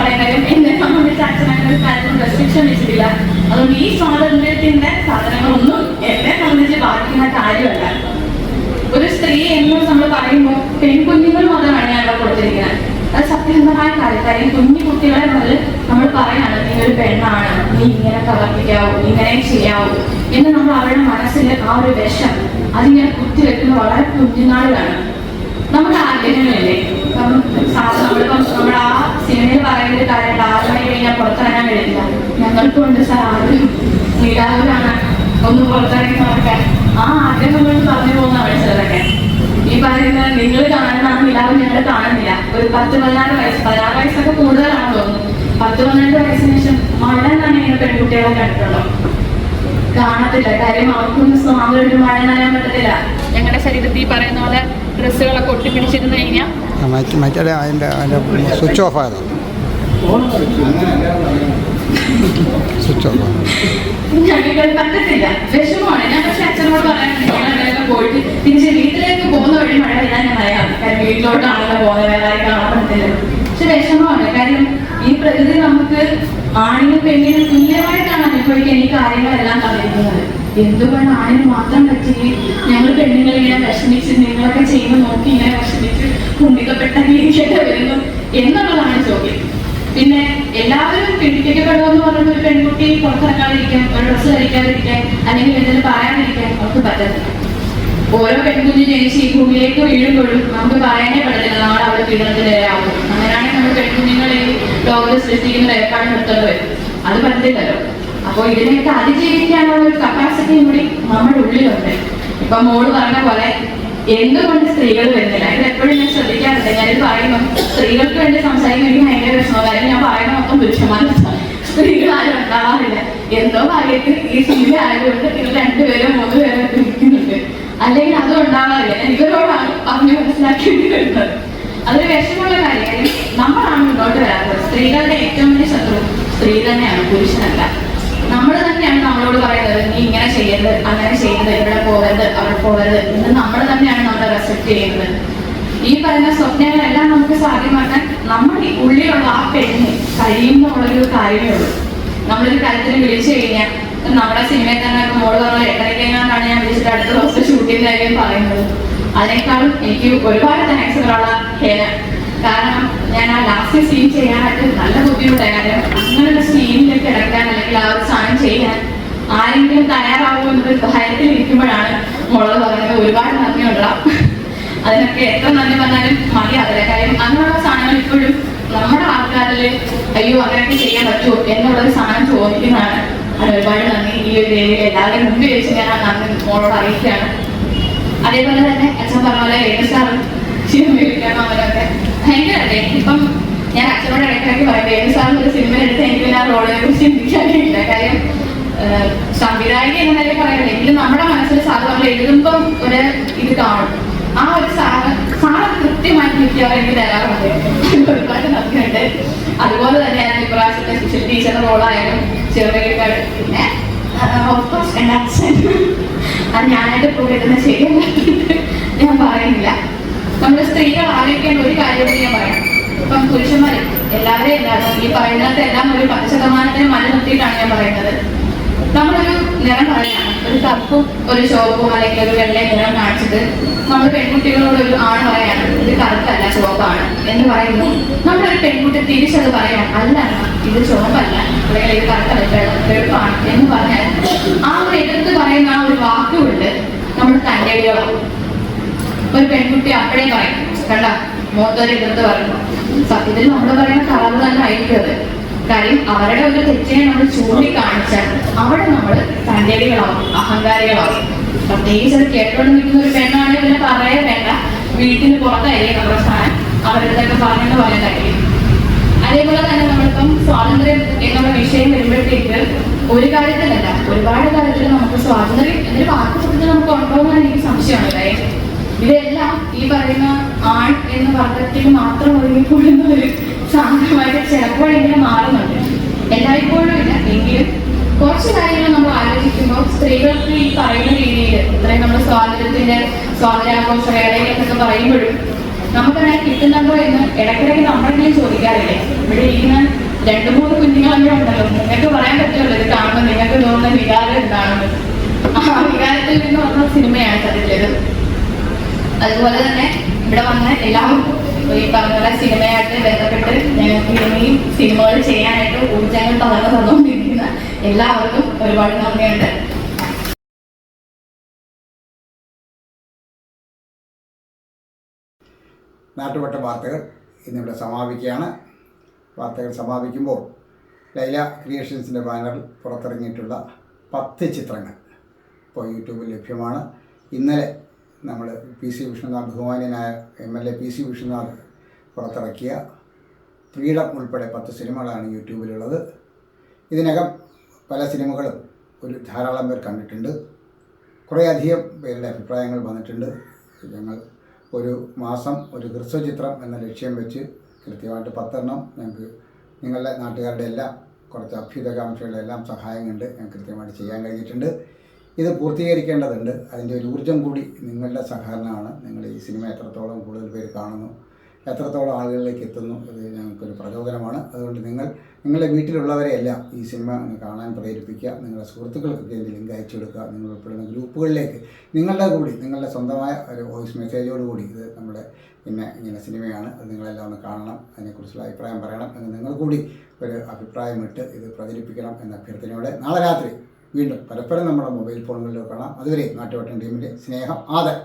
K: കളയാൻ എന്നെ സംബന്ധിച്ച് അച്ഛനങ്ങനെ കാര്യത്തിൽ റെസ്ട്രിക്ഷൻ വെച്ചിട്ടില്ല. അതുകൊണ്ട് ഈ സ്വാതന്ത്ര്യത്തിന്റെ സാധനങ്ങളൊന്നും എന്നെ സംബന്ധിച്ച് ബാധിക്കുന്ന കാര്യമല്ല. ഒരു സ്ത്രീ എന്ന് നമ്മൾ പറയുമ്പോൾ പെൺകുഞ്ഞുങ്ങൾ മാത്രമാണ് ഞാൻ ഇവിടെ കൊടുത്തിരിക്കുന്നത്. അത് സത്യസന്ധമായ കാര്യം. കുഞ്ഞു കുട്ടികളെ മുതൽ നമ്മൾ പറയാണ്, നീ ഒരു പെണ്ണാണ്, നീ ഇങ്ങനെ പ്രവർത്തിക്കാവൂ, ഇങ്ങനെ ചെയ്യാവൂ എന്ന് നമ്മൾ അവരുടെ മനസ്സിൽ ആ ഒരു വിഷം അതിങ്ങനെ കുത്തിവെക്കുന്ന വളരെ കുഞ്ഞുനാളിലാണ്. നമ്മുടെ ആഗ്രഹങ്ങളില്ലേ, നമ്മളിപ്പം നമ്മുടെ ആ സിനിമയിൽ പറയുന്ന ഒരു കാര്യം 6 മണി കഴിഞ്ഞാൽ പുറത്തിറങ്ങാൻ കഴിയില്ല. ഞങ്ങൾക്കുണ്ട് സാർ ആഗ്രഹം, നിരാകരാണ് ഒന്ന് പുറത്തിറങ്ങി നടക്കാൻ. ആ ആഗ്രഹങ്ങൾ പറഞ്ഞു പോകുന്ന മനസ്സിലൊക്കെ ഈ പറയുന്ന നിങ്ങൾ കാണുന്ന നിലാവ് ഞങ്ങൾ കാണുന്നില്ല. ഒരു 10-14 വയസ്സ് 16 വയസ്സൊക്കെ കൂടുതലാണെന്ന് തോന്നുന്നു. 10-12 വയസ്സിന് ശേഷം മഴ നനയുന്ന പെൺകുട്ടികളെ കണ്ടിട്ടുണ്ടോ? കാണത്തില്ല. കാര്യം അവർക്കൊന്നും സ്വാതന്ത്ര്യം മഴ നനയാൻ പറ്റത്തില്ല. ഞങ്ങളുടെ ശരീരത്തിൽ പറയുന്ന പോലെ ഡ്രസ്സുകളൊക്കെ ഒട്ടിപ്പിടിച്ചിരുന്നു കഴിഞ്ഞാൽ
A: സ്വിച്ച് ഓഫ് ആയതോ
K: ഞങ്ങൾക്ക് പറ്റത്തില്ല, വിഷമമാണ്. ഞാൻ പക്ഷെ അച്ഛനോട് പറയാൻ പോയിട്ട് തിരിച്ച് വീട്ടിലേക്ക് പോകുന്ന വഴി മഴ പെയ്യാൻ ഞാൻ അറിയാം. കാര്യം വീട്ടിലോട്ടാണല്ലോ പോകുന്നത്, വേറെ ആയി കാണാൻ പറ്റത്തില്ല. പക്ഷെ വിഷമമാണ്. കാര്യം ഈ പ്രകൃതി നമുക്ക് ആണിനും പെണ്ണിനും തുല്യമായിട്ടാണ് അനുഭവിക്കാൻ ഈ കാര്യങ്ങളെല്ലാം തന്നിരിക്കുന്നത്. എന്തുകൊണ്ട് ആണിന് മാത്രം പറ്റുകയും ഞങ്ങൾ പെണ്ണുങ്ങൾ ഇങ്ങനെ വിഷമിച്ച് നിങ്ങളൊക്കെ ചെയ്യുമ്പോൾ നോക്കി ഇങ്ങനെ വിഷമിച്ച് കുണ്ടിക്കപ്പെട്ട രീതിയൊക്കെ വരുന്നു എന്നുള്ളതാണ് ചോദ്യം. പിന്നെ എല്ലാവരും പീഡിപ്പിക്കപ്പെടുമെന്ന് പറഞ്ഞിട്ട് ഒരു പെൺകുട്ടി പുറത്തിറങ്ങാതിരിക്കാൻ, ഒരു ഡ്രസ്സ് ധരിക്കാതിരിക്കാൻ അല്ലെങ്കിൽ എന്തെങ്കിലും പറയാതിരിക്കാൻ അവർക്ക് പറ്റത്തില്ല. ഓരോ പെൺകുഞ്ഞ് ജനിച്ച് ഈ ഭൂമിയിലേക്ക് വീഴുമ്പോഴും നമുക്ക് പറയാനേ പറ്റത്തില്ല നാളെ അവിടെ പീഡനത്തിനിരയാവും. അങ്ങനെയാണെങ്കിൽ നമ്മൾ പെൺകുഞ്ഞുങ്ങളെ ഈ ലോകത്ത് സൃഷ്ടിക്കുന്ന ഏർപ്പാട് നിർത്തേണ്ടി വരും. അത് പറ്റത്തില്ലല്ലോ. അപ്പോൾ ഇതിനെയൊക്കെ അതിജീവിക്കാനുള്ള ഒരു കപ്പാസിറ്റിയും കൂടി നമ്മുടെ ഉള്ളിലുണ്ട്. ഇപ്പൊ മോള് പറഞ്ഞ പോലെ എന്തുകൊണ്ട് സ്ത്രീകൾ വരുന്നില്ല, ഇത് എപ്പോഴും ഞാൻ ശ്രദ്ധിക്കാറുണ്ട്. ഞാനിത് പറയുമ്പോൾ സ്ത്രീകൾക്ക് വേണ്ടി സംസാരിക്കാൻ എനിക്ക് ഭയങ്കര വിഷമം. കാര്യം ഞാൻ പറയുന്ന മൊത്തം പുരുഷന്മാരുടെ സ്ത്രീകൾ ആരും ഉണ്ടാവാറില്ല. എന്തോ കാര്യത്തിൽ ഈ സിനിമ ആയതുകൊണ്ട് നിങ്ങൾ 2 പേരോ 3 പേരോ ഇരിക്കുന്നുണ്ട്. അല്ലെങ്കിൽ അതും ഉണ്ടാവാറില്ല. ഇവരോടാണ് പറഞ്ഞ് മനസ്സിലാക്കേണ്ടി വരുന്നത്. അതൊരു വിഷമമുള്ള കാര്യം. നമ്മളാണ് മുന്നോട്ട് വരാത്തത്. സ്ത്രീകളുടെ ഏറ്റവും വലിയ ശത്രു സ്ത്രീ തന്നെയാണ്, പുരുഷനല്ല. നമ്മൾ തന്നെയാണ് നമ്മളോട് പറയുന്നത്, നീ ഇങ്ങനെ ചെയ്യരുത്, അങ്ങനെ ചെയ്യരുത്, ഇവിടെ പോകരുത്, അവിടെ പോകരുത് എന്ന് നമ്മൾ തന്നെയാണ് നമ്മളെ റെസ്പെക്ട് ചെയ്യുന്നത്. ഈ പറയുന്ന സ്വപ്നങ്ങളെല്ലാം നമുക്ക് സാധ്യമാക്കാൻ നമ്മുടെ ഉള്ളിലുള്ള ആ പെണ്ണിന് കഴിയുന്നുള്ളൊരു കാര്യമേ ഉള്ളൂ. നമ്മളൊരു കാര്യത്തിന് വിളിച്ചു കഴിഞ്ഞാൽ നമ്മുടെ സിനിമയിൽ തന്നെ മോള് പറഞ്ഞ 8:30 ഞാൻ വിളിച്ചിട്ട് അടുത്ത ദിവസം ഷൂട്ടിംഗ് കാര്യം പറയുന്നത്. അതിനേക്കാളും എനിക്ക് ഒരുപാട് താങ്ക്സുകളുള്ള ഹേന. കാരണം ഞാൻ ആ ലാസ്റ്റ് സീൻ ചെയ്യാനായിട്ട് നല്ല ബുദ്ധിമുട്ടായി. കാര്യം അങ്ങനൊരു സീനിലേക്ക് കിടക്കാൻ അല്ലെങ്കിൽ ആ ഒരു സാധനം ചെയ്യാൻ ആരെങ്കിലും തയ്യാറാവുമോ എന്നൊരു ഭയത്തിലിരിക്കുമ്പോഴാണ് മോള് പറഞ്ഞത്. ഒരുപാട് നന്ദിയുള്ള അതിനൊക്കെ എത്ര നന്ദി പറഞ്ഞാലും മതിയാവില്ല. കാര്യം അങ്ങനെയുള്ള സാധനങ്ങൾ ഇപ്പോഴും നമ്മുടെ ആൾക്കാരിൽ അയ്യോ അങ്ങനെയൊക്കെ ചെയ്യാൻ പറ്റുമോ എന്നുള്ളൊരു സാധനം ചോദിക്കുന്നതാണ്. അത് ഒരുപാട് നന്ദി. ഈ ഒരു വേദിയിൽ എല്ലാവരും മുമ്പിൽ വെച്ച് ഞാൻ ആ നന്ദി മോളോട് അറിയിക്കുകയാണ്. അതേപോലെ തന്നെ അച്ഛൻ പറഞ്ഞ പോലെ ഏകസാറും സിനിമയിലിരിക്കണം അവരൊക്കെ ഭയങ്കരല്ലേ. ഇപ്പം ഞാൻ അച്ഛനോട് ഇടയ്ക്കിടയ്ക്ക് പറയും, ഏകസാറും ഒരു സിനിമ എടുത്ത് എനിക്ക് ആ റോളിനെ കുറിച്ച് ചിന്തിക്കാനില്ല. കാര്യം സംവിധായക എന്ന നിലയിൽ പറയണ്ടേ, എങ്കിലും നമ്മുടെ മനസ്സിൽ സാധാരണ എഴുതുമ്പം ഒരു ഇത് കാണും. ആ ഒരു സാധനം കൃത്യമായിട്ട് മിക്കവാറും എനിക്ക് തരാറുണ്ട്. ഒരുപാട് നന്ദിയുണ്ട്. അതുപോലെ തന്നെയാണ് ഇപ്രാവശ്യത്തെ സുശീൽ ടീച്ചറുടെ റോളായാലും ചെറുപേക്കാട്. പിന്നെ ഓഫ്കോഴ്സ് എൻ്റെ അച്ഛൻ അത് ഞാനായിട്ട് പോയിട്ടുന്ന ശരിയല്ല ഞാൻ പറയുന്നില്ല. നമ്മൾ സ്ത്രീകൾ ആലോചിക്കേണ്ട ഒരു കാര്യം ഞാൻ പറയാം. ഇപ്പം പുരുഷന്മാർ എല്ലാവരെയും എല്ലാവരും ഈ പറയുന്നത് എല്ലാം ഒരു 10% മല നിർത്തിയിട്ടാണ് ഞാൻ പറയുന്നത്. നമ്മളൊരു നിറം പറയാണ്, ഒരു കറുപ്പും ഒരു ചുവപ്പും അല്ലെങ്കിൽ ഒരു വെള്ളയും നിറം കാണിച്ചിട്ട് നമ്മൾ പെൺകുട്ടികളോട് ഒരു ആണ് പറയാണ് ഇത് കറുപ്പല്ല ചുവപ്പാണ് എന്ന് പറയുന്നു. നമ്മളൊരു പെൺകുട്ടി തിരിച്ചത് പറയാം, അല്ല ഇത് ചുവപ്പല്ല അല്ലെങ്കിൽ ഇത് കറുപ്പല്ല വെളുപ്പാണ് എന്ന് പറഞ്ഞാൽ ആ ഒരു എതിർത്ത് പറയുന്ന ആ ഒരു വാക്കുകൊണ്ട് നമ്മൾ തൻ്റെടികളാണ്. ഒരു പെൺകുട്ടി അപ്പോഴേ പറയും, കണ്ട മുഖത്തൊരു എതിർത്ത് പറയുന്നു. സത്യത്തിൽ നമ്മൾ പറയുന്ന കളവ് തന്നെ ആയിരിക്കും അത്. കാര്യം അവരുടെ ഒരു തെറ്റിനെ നമ്മൾ ചൂണ്ടിക്കാണിച്ചാൽ അവിടെ നമ്മൾ തൻ്റെടികളാവും, അഹങ്കാരികളാവും. പ്രത്യേകിച്ച് അത് കേട്ടോണ്ട് നിൽക്കുന്ന ഒരു പെണ്ണാണെങ്കിൽ പിന്നെ പറയേ വേണ്ട, വീട്ടിന് പുറത്തായിരിക്കും നമ്മുടെ സ്ഥാനം, അവരുടെയൊക്കെ പറഞ്ഞെന്ന് പറയാനായിരിക്കും. അതേപോലെ തന്നെ നമ്മളിപ്പം സ്വാതന്ത്ര്യം എന്നുള്ള വിഷയം വരുമ്പോഴത്തേക്ക് ഒരു കാര്യത്തിലല്ല, ഒരുപാട് കാര്യത്തിൽ നമുക്ക് സ്വാതന്ത്ര്യം എന്നൊരു വാക്ക് കൊടുത്ത് നമുക്ക് ഉണ്ടോയെന്നാണ് എനിക്ക് സംശയമാണ്. കാര്യം ഇതെല്ലാം ഈ പറയുന്ന ആൺ എന്ന വർഗത്തിൽ മാത്രം ഒതുങ്ങിക്കൂടുന്ന ഒരു സാധനമായിട്ട് ചിലപ്പോഴെങ്കിലും മാറുന്നുണ്ട്. എല്ലായ്പ്പോഴും ഇല്ല, എങ്കിലും കുറച്ച് കാര്യങ്ങൾ നമ്മൾ ആലോചിക്കുമ്പോൾ സ്ത്രീകൾക്ക് ഈ പറയുന്ന രീതിയിൽ ഇത്രയും നമ്മൾ സ്വാതന്ത്ര്യാഘോഷ വേളയിലൊക്കെ പറയുമ്പോഴും നമുക്കങ്ങനെ കിട്ടുന്നുണ്ടോ എന്ന് ഇടയ്ക്കിടയ്ക്ക് നമ്മളെങ്കിലും ചോദിക്കാറില്ലേ? ഇവിടെ ഇരിക്കുന്ന 2-3 കുഞ്ഞുങ്ങളെങ്കിലും ഉണ്ടല്ലോ, നിങ്ങൾക്ക് പറയാൻ പറ്റുമല്ലോ ഇത് കാണുമ്പോൾ നിങ്ങൾക്ക് തോന്നുന്ന വികാരം എന്താണെന്ന്. ആ വികാരത്തിൽ നിന്ന് വന്ന സിനിമയാണ് സത്യത്തില്. അതുപോലെ തന്നെ ഇവിടെ വന്ന് എല്ലാവർക്കും ഈ പറഞ്ഞ പോലെ സിനിമയായിട്ട് ബന്ധപ്പെട്ട് ഞങ്ങൾക്ക് ഇനിയും സിനിമകൾ ചെയ്യാനായിട്ട് ഊർജ്ജങ്ങൾ പകർന്നു തന്നുകൊണ്ടിരിക്കുന്ന എല്ലാവർക്കും ഒരുപാട് നന്ദിയുണ്ട്.
A: നാട്ടുവട്ട വാർത്തകൾ ഇന്നിവിടെ സമാപിക്കുകയാണ്. വാർത്തകൾ സമാപിക്കുമ്പോൾ ലൈല ക്രിയേഷൻസിൻ്റെ ബാനറിൽ പുറത്തിറങ്ങിയിട്ടുള്ള 10 ചിത്രങ്ങൾ ഇപ്പോൾ യൂട്യൂബിൽ ലഭ്യമാണ്. ഇന്നലെ നമ്മൾ PC വിഷ്ണുനാഥ്, ബഹുമാന്യനായ MLA PC വിഷ്ണുനാഥ് പുറത്തിറക്കിയ ഫ്രീഡം ഉൾപ്പെടെ 10 സിനിമകളാണ് യൂട്യൂബിലുള്ളത്. ഇതിനകം പല സിനിമകളും ധാരാളം പേർ കണ്ടിട്ടുണ്ട്. കുറേയധികം പേരുടെ അഭിപ്രായങ്ങൾ വന്നിട്ടുണ്ട്. ഞങ്ങൾ ഒരു മാസം ഒരു ഹ്രസ്വചിത്രം എന്ന ലക്ഷ്യം വെച്ച് കൃത്യമായിട്ട് 10 എണ്ണം ഞങ്ങൾക്ക് നിങ്ങളുടെ നാട്ടുകാരുടെ എല്ലാം കുറച്ച് അഭ്യുതകാംക്ഷകളുടെ എല്ലാം സഹായം കൊണ്ട് ഞങ്ങൾക്ക് കൃത്യമായിട്ട് ചെയ്യാൻ കഴിഞ്ഞിട്ടുണ്ട്. ഇത് പൂർത്തീകരിക്കേണ്ടതുണ്ട്. അതിൻ്റെ ഒരു ഊർജ്ജം കൂടി നിങ്ങളുടെ സഹകരണമാണ്. നിങ്ങൾ ഈ സിനിമ എത്രത്തോളം കൂടുതൽ പേര് കാണുന്നു, എത്രത്തോളം ആളുകളിലേക്ക് എത്തുന്നു, ഇത് ഞങ്ങൾക്കൊരു പ്രചോദനമാണ്. അതുകൊണ്ട് നിങ്ങളുടെ വീട്ടിലുള്ളവരെയെല്ലാം ഈ സിനിമ കാണാൻ പ്രേരിപ്പിക്കുക. നിങ്ങളുടെ സുഹൃത്തുക്കൾക്ക് ഇതിൻ്റെ ലിങ്ക് അയച്ചു കൊടുക്കുക. നിങ്ങൾ ഉൾപ്പെടുന്ന ഗ്രൂപ്പുകളിലേക്ക് നിങ്ങളുടെ സ്വന്തമായ ഒരു വോയിസ് മെസ്സേജോടുകൂടി ഇത് നമ്മുടെ ഇങ്ങനെ സിനിമയാണ്, അത് നിങ്ങളെല്ലാം ഒന്ന് കാണണം, അതിനെക്കുറിച്ചുള്ള അഭിപ്രായം പറയണം എന്ന് നിങ്ങൾ കൂടി ഒരു അഭിപ്രായമിട്ട് ഇത് പ്രചരിപ്പിക്കണം എന്ന അഭ്യർത്ഥനയോടെ നാളെ രാത്രി വീണ്ടും പരസ്പരം നമ്മുടെ മൊബൈൽ ഫോണുകളിൽ കാണാം. അതുവരെ നാട്ടുവട്ടം ടീമിൻ്റെ സ്നേഹം, ആദരം.